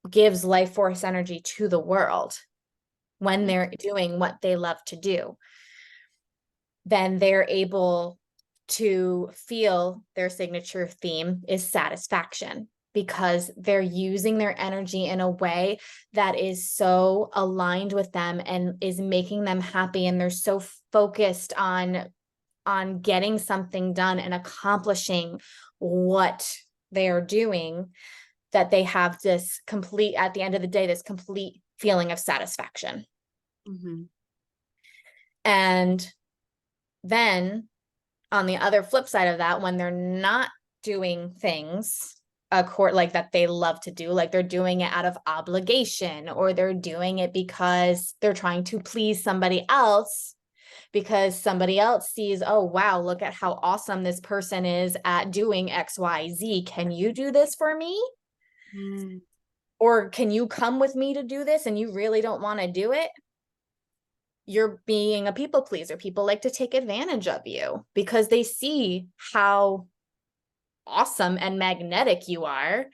gives life force energy to the world when they're doing what they love to do, then they're able to feel their signature theme is satisfaction, because they're using their energy in a way that is so aligned with them and is making them happy. And they're so focused on getting something done and accomplishing what they are doing, that they have this complete, at the end of the day, this complete feeling of satisfaction. And then on the other flip side of that, when they're not doing things like that they love to do, like they're doing it out of obligation, or they're doing it because they're trying to please somebody else, because somebody else sees, oh, wow, look at how awesome this person is at doing XYZ. Can you do this for me? Or can you come with me to do this and you really don't want to do it? you're being a people pleaser. People like to take advantage of you because they see how awesome and magnetic you are.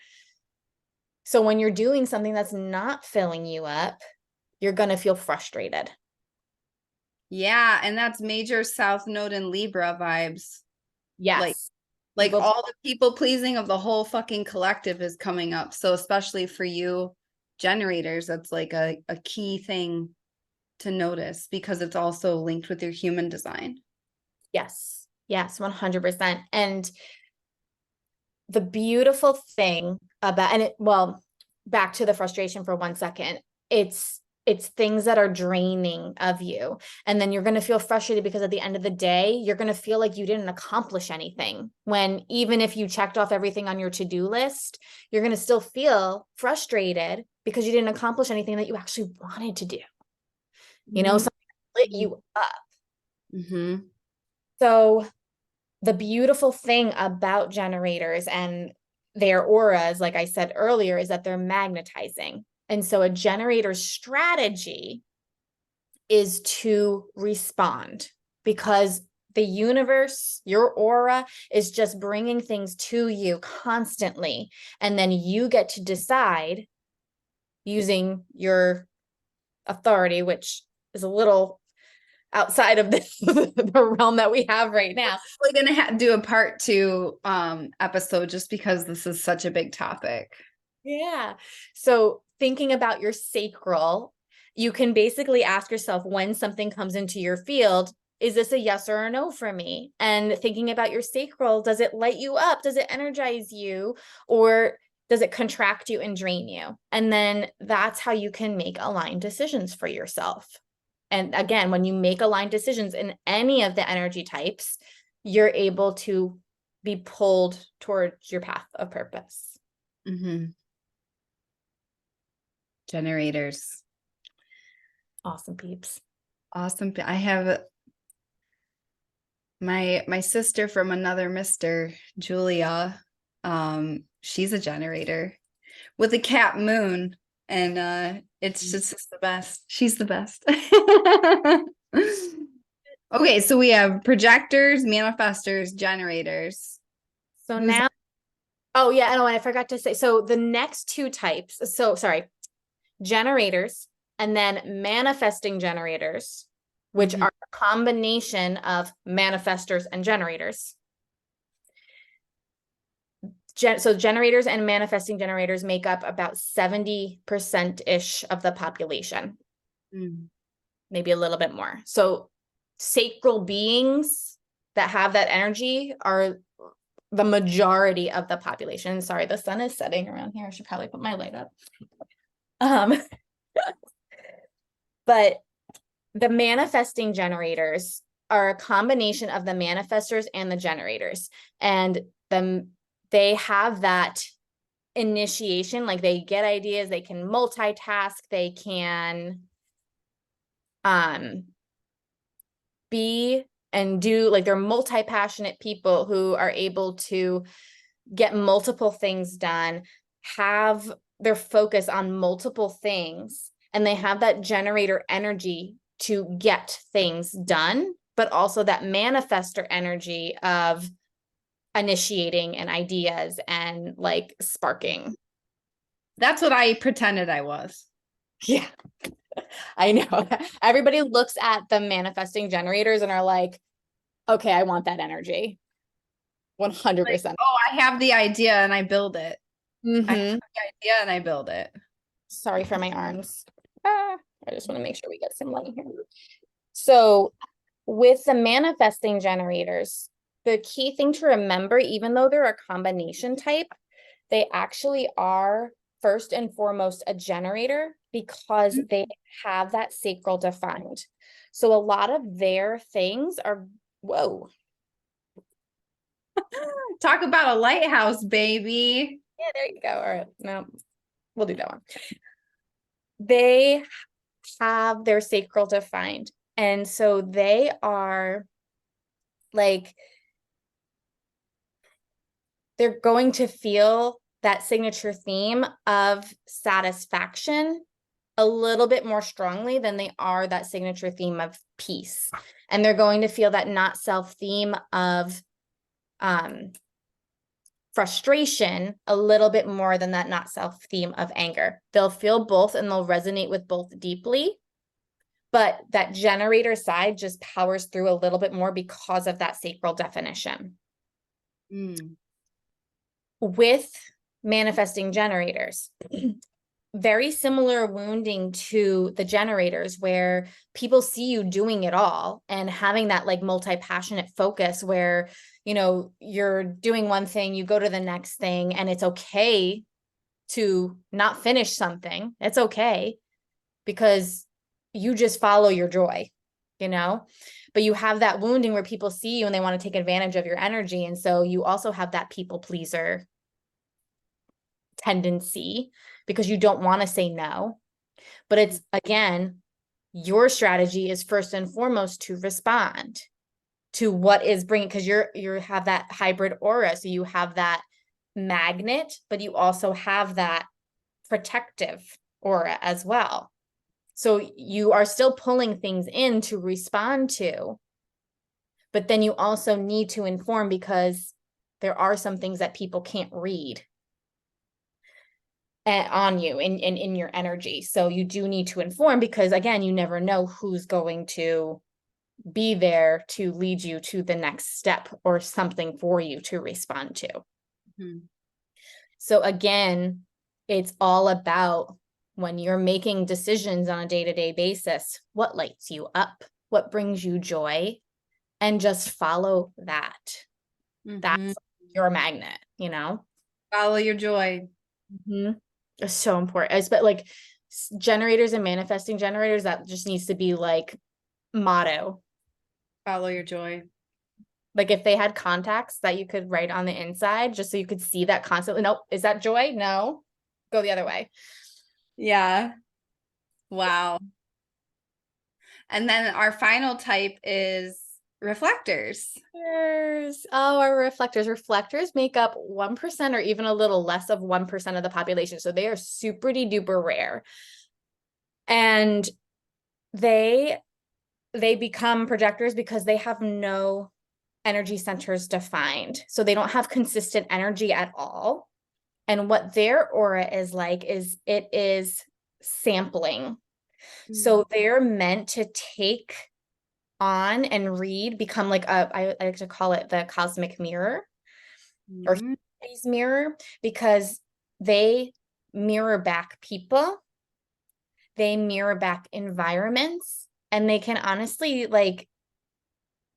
So when you're doing something that's not filling you up, you're going to feel frustrated. Yeah, and that's major South Node and Libra vibes. Yes. Like People, all the people pleasing of the whole fucking collective is coming up. So especially for you generators, that's like a key thing to notice because it's also linked with your human design. yes. Yes, 100%. And the beautiful thing about, and it, well, back to the frustration for 1 second, it's things that are draining of you. And then you're going to feel frustrated because at the end of the day, you're going to feel like you didn't accomplish anything. When even if you checked off everything on your to-do list, you're going to still feel frustrated because you didn't accomplish anything that you actually wanted to do. You know, something that lit you up. Mm-hmm. So the beautiful thing about generators and their auras, like I said earlier, is that they're magnetizing. And so a generator's strategy is to respond because the universe, your aura, is just bringing things to you constantly. And then you get to decide using your authority, which is a little outside of the realm that we have right now. We're gonna do a part 2 episode just because this is such a big topic. Yeah. So thinking about your sacral, you can basically ask yourself when something comes into your field, is this a yes or a no for me? And thinking about your sacral, does it light you up? Does it energize you? Or does it contract you and drain you? And then that's how you can make aligned decisions for yourself. And again, when you make aligned decisions in any of the energy types, you're able to be pulled towards your path of purpose. Mm-hmm. Generators. Awesome peeps. Awesome. I have my sister from another Mr. Julia. She's a generator with a cat moon, and it's just the best. She's the best. Okay, so we have projectors, manifestors, generators. So Who's now, oh yeah, and I forgot to say, so the next two types, so sorry, generators and then manifesting generators, which Mhm. are a combination of manifestors and generators. So generators and manifesting generators make up about 70%-ish of the population, maybe a little bit more. So sacral beings that have that energy are the majority of the population. Sorry, the sun is setting around here. I should probably put my light up. But the manifesting generators are a combination of the manifestors and the generators. And they have that initiation, like they get ideas, they can multitask, they can be and do, like they're multi-passionate people who are able to get multiple things done, have their focus on multiple things, and they have that generator energy to get things done, but also that manifestor energy of initiating and ideas and like sparking. That's what I pretended I was. Yeah, I know. Everybody looks at the manifesting generators and are like, okay, I want that energy. 100%. Like, oh, I have the idea and I build it. I have Mm-hmm. the idea and I build it. Sorry for my arms. I just want to make sure we get some light here. So with the manifesting generators, the key thing to remember, even though they're a combination type, they actually are first and foremost a generator because they have that sacral defined. So a lot of their things are, whoa. Talk about a lighthouse, baby. Yeah, there you go. All right. No, we'll do that one. They have their sacral defined. And so they are like, they're going to feel that signature theme of satisfaction a little bit more strongly than they are that signature theme of peace. And they're going to feel that not self theme of frustration a little bit more than that not self theme of anger. They'll feel both and they'll resonate with both deeply. But that generator side just powers through a little bit more because of that sacral definition. With manifesting generators, very similar wounding to the generators, where people see you doing it all and having that like multi-passionate focus where, you know, you're doing one thing, you go to the next thing, and it's okay to not finish something. It's okay because you just follow your joy, you know, but you have that wounding where people see you and they want to take advantage of your energy. And so you also have that people pleaser tendency because you don't want to say no. But it's, again, your strategy is first and foremost to respond to what is bringing, because you have that hybrid aura. So you have that magnet, but you also have that protective aura as well. So you are still pulling things in to respond to, but then you also need to inform, because there are some things that people can't read on you in your energy. So you do need to inform, because again, you never know who's going to be there to lead you to the next step or something for you to respond to. So again, it's all about, when you're making decisions on a day-to-day basis, what lights you up, what brings you joy, and just follow that. That's your magnet, you know? Follow your joy. It's so important. But like generators and manifesting generators, that just needs to be like motto. Follow your joy. Like if they had contacts that you could write on the inside, just so you could see that constantly. Nope. Is that joy? No. Go the other way. Yeah. Wow. And then our final type is reflectors. Oh, our reflectors. Reflectors make up 1% or even a little less of 1% of the population. So they are super duper rare. And they become projectors because they have no energy centers defined. So they don't have consistent energy at all. And what their aura is like is it is sampling. So they're meant to take on and read, become like I like to call it the cosmic mirror or humanity's mirror, because they mirror back people, they mirror back environments, and they can honestly like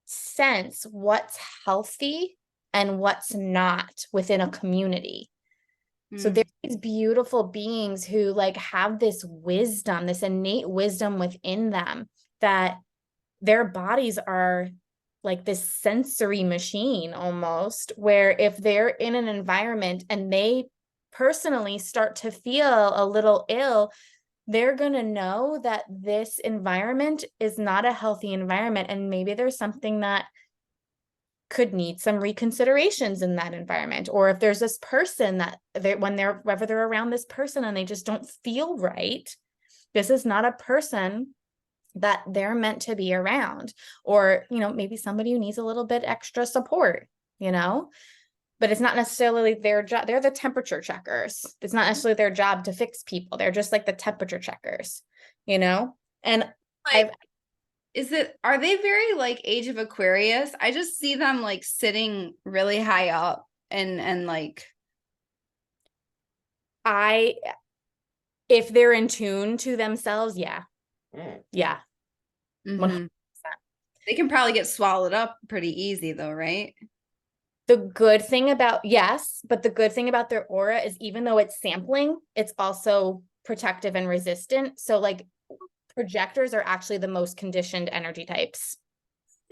sense what's healthy and what's not within a community. So there's these beautiful beings who like have this wisdom, this innate wisdom within them, that their bodies are like this sensory machine almost, where if they're in an environment and they personally start to feel a little ill, they're going to know that this environment is not a healthy environment. And maybe there's something that could need some reconsiderations in that environment. Or if there's this person that whenever they're around this person and they just don't feel right, this is not a person that they're meant to be around. Or, you know, maybe somebody who needs a little bit extra support, you know, but it's not necessarily their job. They're the temperature checkers. It's not necessarily their job to fix people. They're just like the temperature checkers, you know? And like, are they very like Age of Aquarius? I just see them like sitting really high up and like, if they're in tune to themselves, yeah. Yeah. 100%. They can probably get swallowed up pretty easy though, right? The good thing about, yes, but the good thing about their aura is, even though it's sampling, it's also protective and resistant. So like projectors are actually the most conditioned energy types.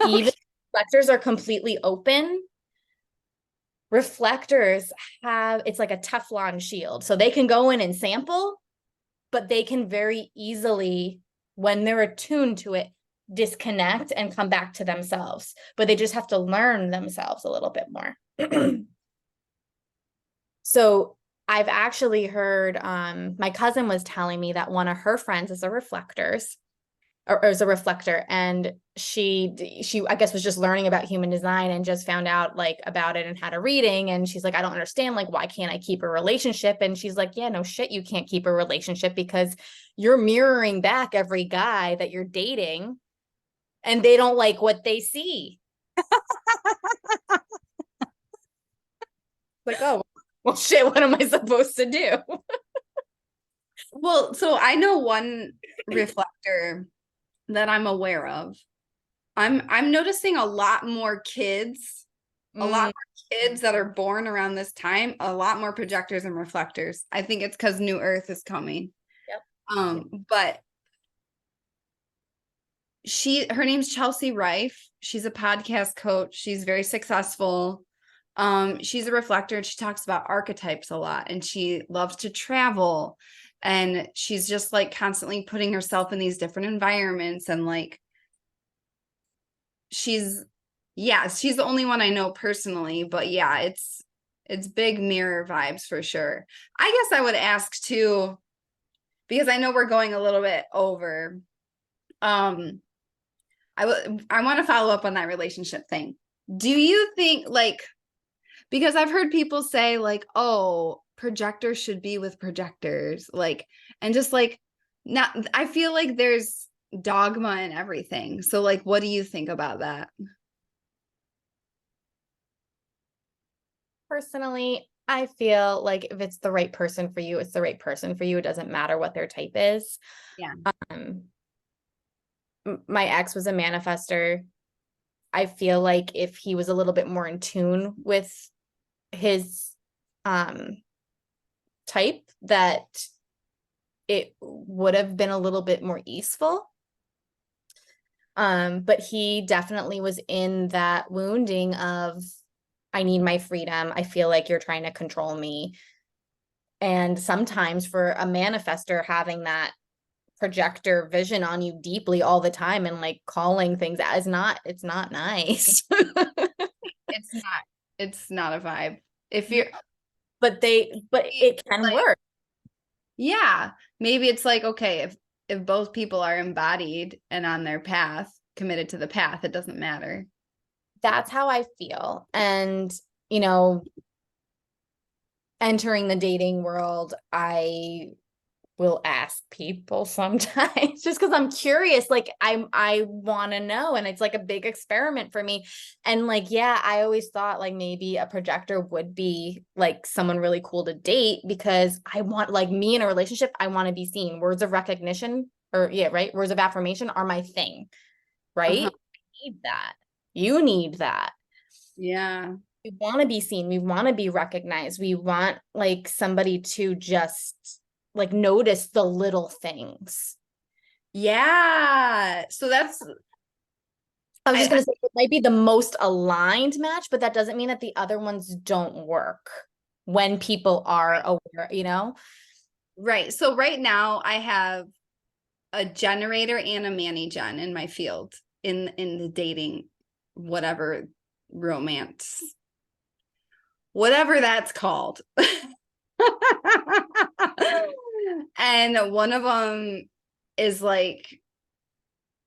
Okay. Even reflectors are completely open. Reflectors it's like a Teflon shield. So they can go in and sample, but they can very easily, when they're attuned to it, disconnect and come back to themselves. But they just have to learn themselves a little bit more. So I've actually heard, my cousin was telling me that one of her friends is a reflectors or is a reflector, and she I guess was just learning about human design and just found out like about it and had a reading, and she's like, I don't understand, like, why can't I keep a relationship? And she's like, yeah, no shit, you can't keep a relationship because you're mirroring back every guy that you're dating and they don't like what they see. Like, oh, well, shit, what am I supposed to do? Well, so I know one reflector that I'm aware of. I'm noticing a lot Mm, more kids that are born around this time, a lot more projectors and reflectors. I think it's because New Earth is coming. yep. But her name's Chelsea Rife. She's a podcast coach. She's very successful. She's a reflector and she talks about archetypes a lot and she loves to travel and she's just like constantly putting herself in these different environments and like she's the only one I know personally, but yeah, it's big mirror vibes for sure. I guess I would ask too, because I know we're going a little bit over. Um, I want to follow up on that relationship thing. Do you think like because I've heard people say like, oh, projectors should be with projectors, like, and just like not I feel like there's dogma in everything. So like what do you think about that? Personally, I feel like if it's the right person for you, it's the right person for you. It doesn't matter what their type is. Yeah. Um, my ex was a manifester. I feel like if he was a little bit more in tune with his um type, that it would have been a little bit more easeful. But he definitely was in that wounding of, I need my freedom. I feel like you're trying to control me. And sometimes for a manifester, having that projector vision on you deeply all the time and like calling things out is not, it's not nice. It's not it's not a vibe. If you're But it can like work. yeah, maybe it's like okay, if both people are embodied and on their path, committed to the path, it doesn't matter. That's how I feel. And, you know, entering the dating world, I will ask people sometimes just because I'm curious. Like I want to know. And it's like a big experiment for me. And like, yeah, I always thought like maybe a projector would be like someone really cool to date because I want like me in a relationship, I want to be seen. Words of recognition or yeah, right. Words of affirmation are my thing, right? Uh-huh. I need that. You need that. Yeah. We want to be seen. We want to be recognized. We want like somebody to just like notice the little things. Yeah. So that's I was just I gonna say it might be the most aligned match, but that doesn't mean that the other ones don't work when people are aware, you know? right. So right now I have a generator and a Gen in my field in the dating whatever romance whatever that's called. And one of them is like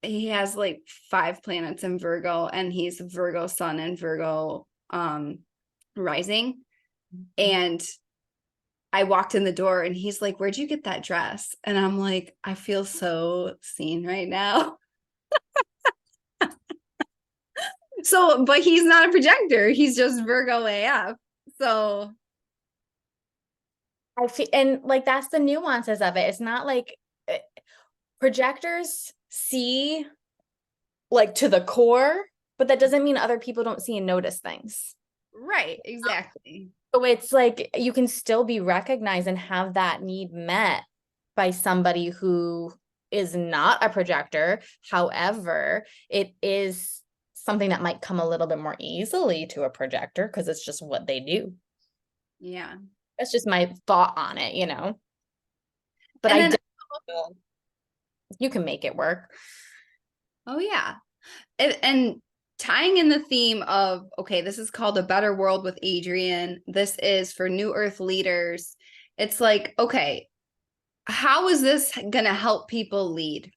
he has like 5 planets in Virgo and he's Virgo sun and Virgo rising. And I walked in the door and he's like, "Where'd you get that dress?" And I'm like, "I feel so seen right now." So, but he's not a projector. He's just Virgo AF. So, I feel, and like that's the nuances of it. It's not like projectors see like to the core, but that doesn't mean other people don't see and notice things. right, exactly. So it's like you can still be recognized and have that need met by somebody who is not a projector. However, it is something that might come a little bit more easily to a projector because it's just what they do. Yeah. That's just my thought on it, you know. But And I then, don't know. You can make it work. oh, yeah. And tying in the theme of, okay, this is called A Better World with Adrian. This is for New Earth leaders. It's like, okay, how is this going to help people lead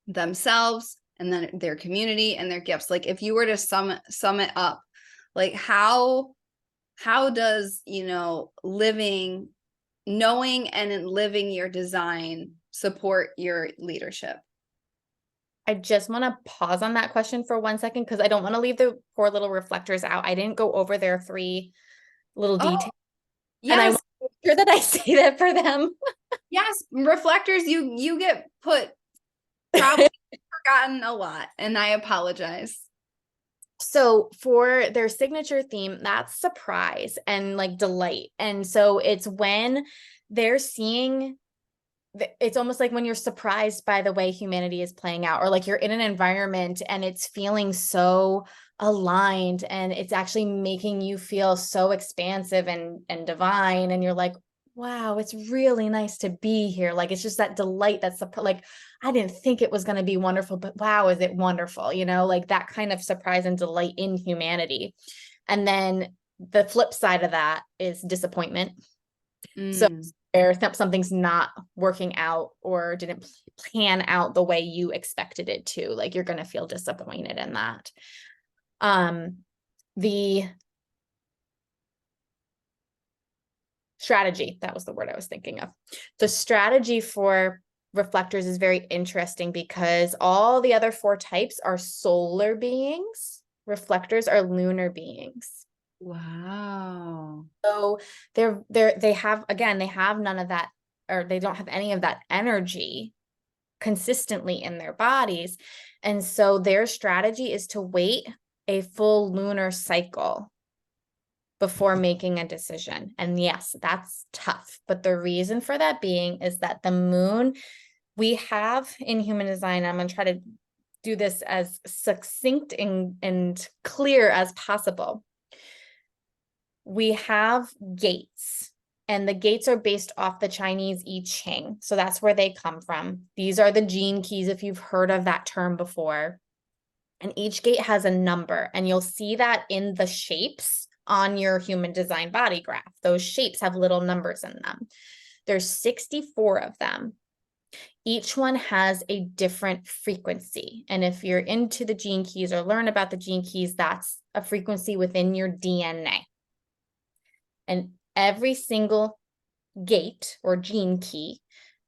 themselves and then their community and their gifts? Like if you were to sum it up, like how does, living, knowing and living your design support your leadership? I just want to pause on that question for 1 second because I don't want to leave the poor little reflectors out. I didn't go over their 3 little Oh, details. And I yes. want to make sure that I say that for them. Yes, reflectors, you get put probably forgotten a lot, and I apologize. So for their signature theme, that's surprise and like delight. And so it's when they're seeing, it's almost like when you're surprised by the way humanity is playing out, or like you're in an environment and it's feeling so aligned and it's actually making you feel so expansive and divine. And you're like, wow, it's really nice to be here. Like, it's just that delight. That's like, I didn't think it was going to be wonderful, but wow, is it wonderful? Like that kind of surprise and delight in humanity. And then the flip side of that is disappointment. So if something's not working out or didn't plan out the way you expected it to, like you're going to feel disappointed in that. The strategy, that was the word I was thinking of. The strategy for reflectors is very interesting because all the other 4 types are solar beings. Reflectors are lunar beings. Wow. So they have none of that, or they don't have any of that energy consistently in their bodies. And so their strategy is to wait a full lunar cycle before making a decision. And yes, that's tough. But the reason for that being is that the moon, we have in human design, I'm going to try to do this as succinct and clear as possible. We have gates, and the gates are based off the Chinese I Ching. So that's where they come from. These are the gene keys, if you've heard of that term before. And each gate has a number, and you'll see that in the shapes on your human design body graph. Those shapes have little numbers in them. There's 64 of them. Each one has a different frequency. And if you're into the gene keys or learn about the gene keys, that's a frequency within your DNA. And every single gate or gene key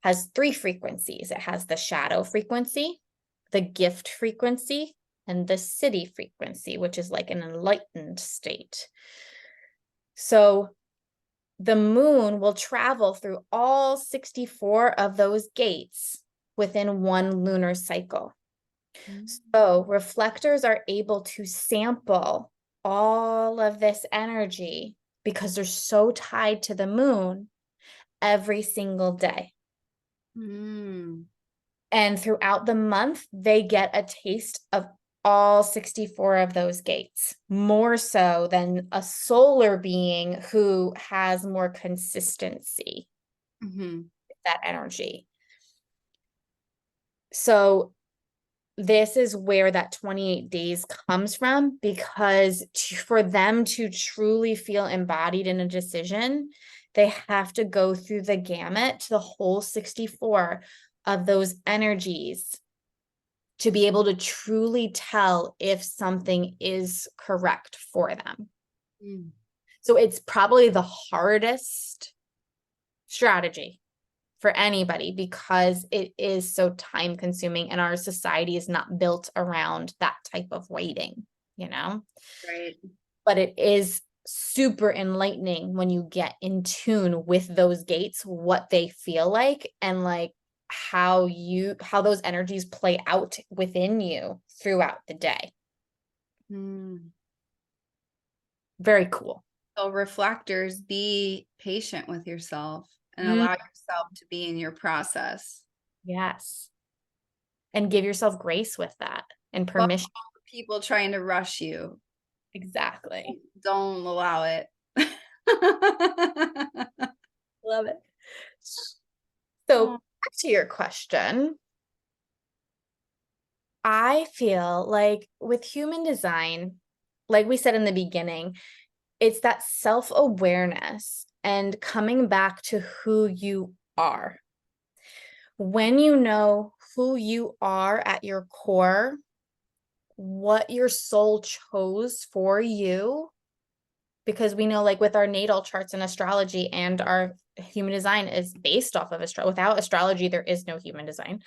has 3 frequencies. It has the shadow frequency, the gift frequency, and the city frequency, which is like an enlightened state. So the moon will travel through all 64 of those gates within 1 lunar cycle. So reflectors are able to sample all of this energy because they're so tied to the moon every single day. And throughout the month, they get a taste of all 64 of those gates, more so than a solar being who has more consistency with that energy. So this is where that 28 days comes from, because for them to truly feel embodied in a decision, they have to go through the gamut, the whole 64 of those energies to be able to truly tell if something is correct for them. So it's probably the hardest strategy for anybody because it is so time consuming and our society is not built around that type of waiting, Right. But it is super enlightening when you get in tune with those gates, what they feel like, and like how those energies play out within you throughout the day. Very cool. So reflectors, be patient with yourself and allow yourself to be in your process. Yes. And give yourself grace with that and permission. People trying to rush you. Exactly. Don't allow it. Love it. So back to your question. I feel like with human design, like we said in the beginning, it's that self-awareness and coming back to who you are. When you know who you are at your core, what your soul chose for you, because we know, like with our natal charts and astrology, and our human design is based off of astrology. Without astrology, there is no human design.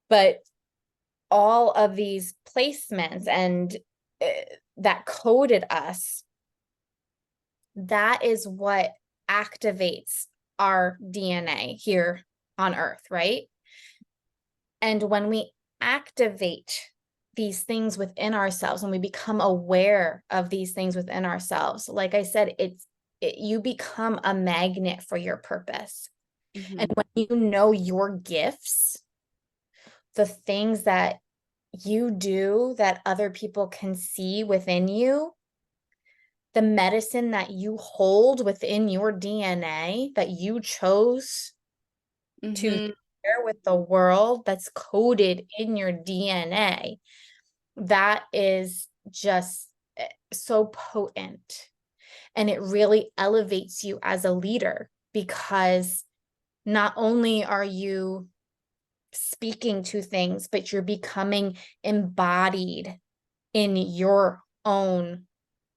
But all of these placements and that coded us, that is what activates our DNA here on Earth, right? And when we activate these things within ourselves, when we become aware of these things within ourselves, like I said, you become a magnet for your purpose. And when you know your gifts, the things that you do that other people can see within you, the medicine that you hold within your DNA that you chose to share with the world, that's coded in your DNA, that is just so potent. And it really elevates you as a leader, because not only are you speaking to things, but you're becoming embodied in your own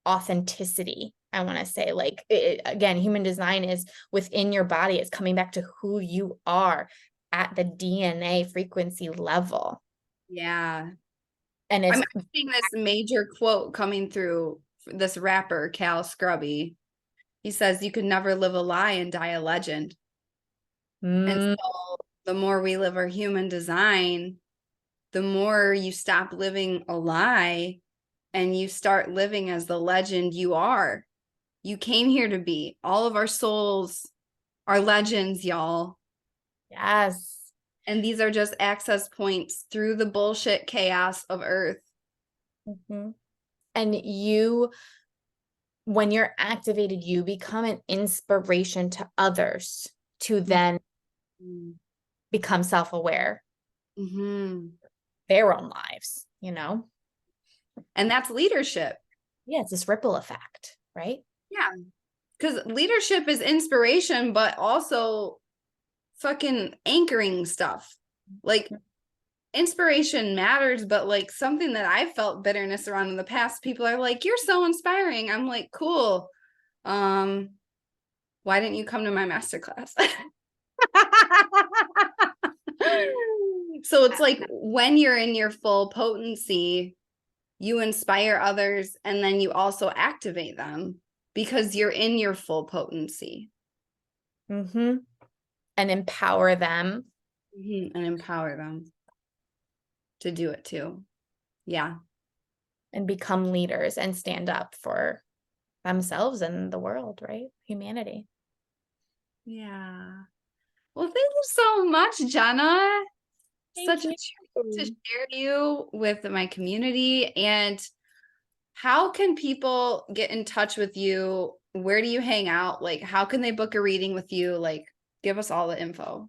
authenticity. I want to say, like, again, human design is within your body. It's coming back to who you are at the DNA frequency level. Yeah. And I'm it's seeing this major quote coming through this rapper, Cal Scrubby. He says, "You could never live a lie and die a legend." And so the more we live our human design, the more you stop living a lie and you start living as the legend you are. You came here to be. All of our souls are legends, y'all. yes. And these are just access points through the bullshit chaos of Earth. And you, when you're activated, you become an inspiration to others to then become self-aware their own lives, you know? And that's leadership. Yeah, it's this ripple effect, right? Yeah. Because leadership is inspiration, but also fucking anchoring stuff. Like, inspiration matters, but like something that I felt bitterness around in the past, people are like, "You're so inspiring." I'm like, "Cool. Why didn't you come to my masterclass?" So it's like when you're in your full potency, you inspire others and then you also activate them because you're in your full potency. And empower them. And empower them to do it too. Yeah. And become leaders and stand up for themselves and the world, right? Humanity. Yeah. Well, thank you so much, Jenna. Such a you. treat to share you with my community. And how can people get in touch with you? Where do you hang out? Like, how can they book a reading with you? Like, give us all the info.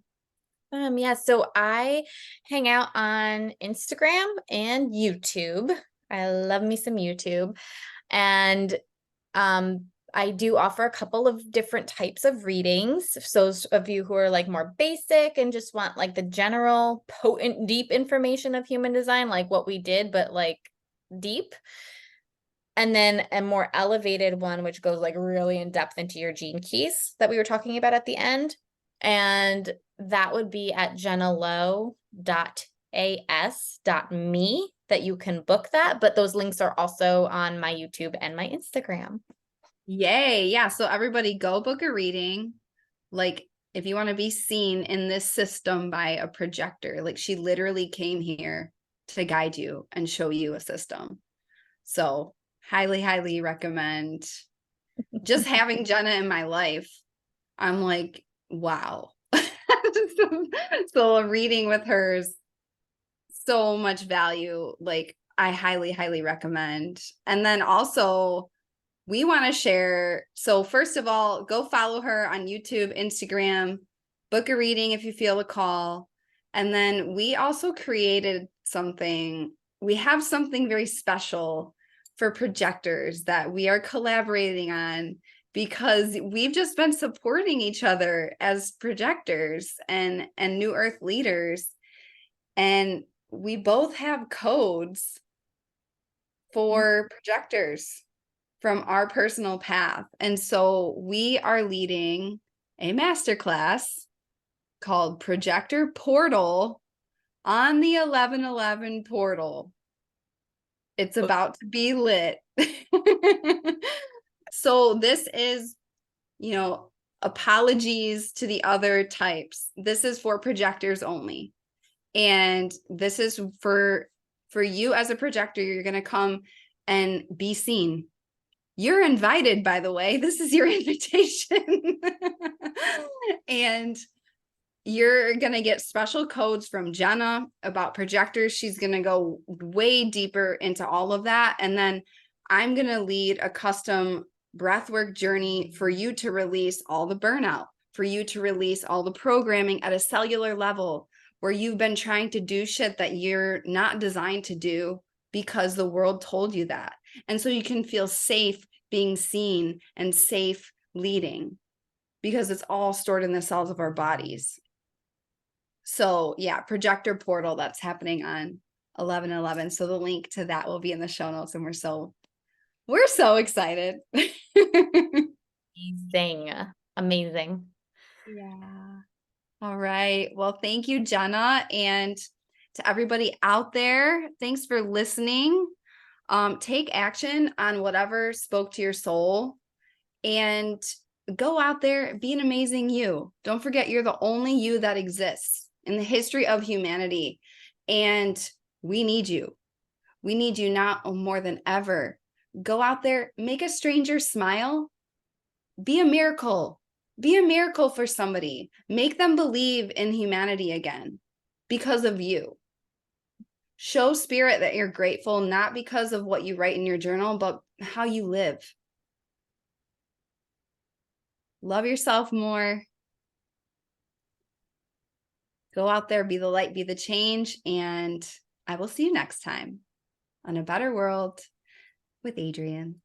Yeah, so I hang out on Instagram and YouTube. I love me some YouTube. And I do offer a couple of different types of readings. So of you who are like more basic and just want like the general potent, deep information of human design, like what we did, but like deep. And then a more elevated one, which goes like really in depth into your gene keys that we were talking about at the end. And that would be at jennaloh.as.me that you can book that. But those links are also on my YouTube and my Instagram. Yay. Yeah. So everybody go book a reading. Like, if you want to be seen in this system by a projector, like she literally came here to guide you and show you a system. So highly, highly recommend just having Jenna in my life. I'm like, wow. So a reading with her is so much value. Like, I highly, highly recommend. And then also, we want to share. So first of all, go follow her on YouTube, Instagram, book a reading if you feel a call. And then we also created something. We have something very special for projectors that we are collaborating on. because we've just been supporting each other as projectors and new earth leaders. And we both have codes for projectors from our personal path. And so we are leading a masterclass called Projector Portal on the 1111 portal. It's about to be lit. So this is, apologies to the other types. This is for projectors only. And this is for you as a projector. You're going to come and be seen. You're invited, by the way. This is your invitation. And you're going to get special codes from Jenna about projectors. She's going to go way deeper into all of that. And then I'm going to lead a custom breathwork journey for you to release all the burnout, for you to release all the programming at a cellular level where you've been trying to do shit that you're not designed to do because the world told you that. And so you can feel safe being seen and safe leading because it's all stored in the cells of our bodies. So yeah, projector portal, that's happening on 11/11. So the link to that will be in the show notes, and we're so excited. Amazing. Yeah. All right. Well, thank you, Jenna, and to everybody out there, thanks for listening. Take action on whatever spoke to your soul, and go out there, be an amazing you. Don't forget, you're the only you that exists in the history of humanity. And we need you. We need you now more than ever. Go out there, make a stranger smile. Be a miracle. Be a miracle for somebody. Make them believe in humanity again because of you. Show spirit that you're grateful, not because of what you write in your journal, but how you live. Love yourself more. Go out there, be the light, be the change, and I will see you next time on A Better World with Adrienne.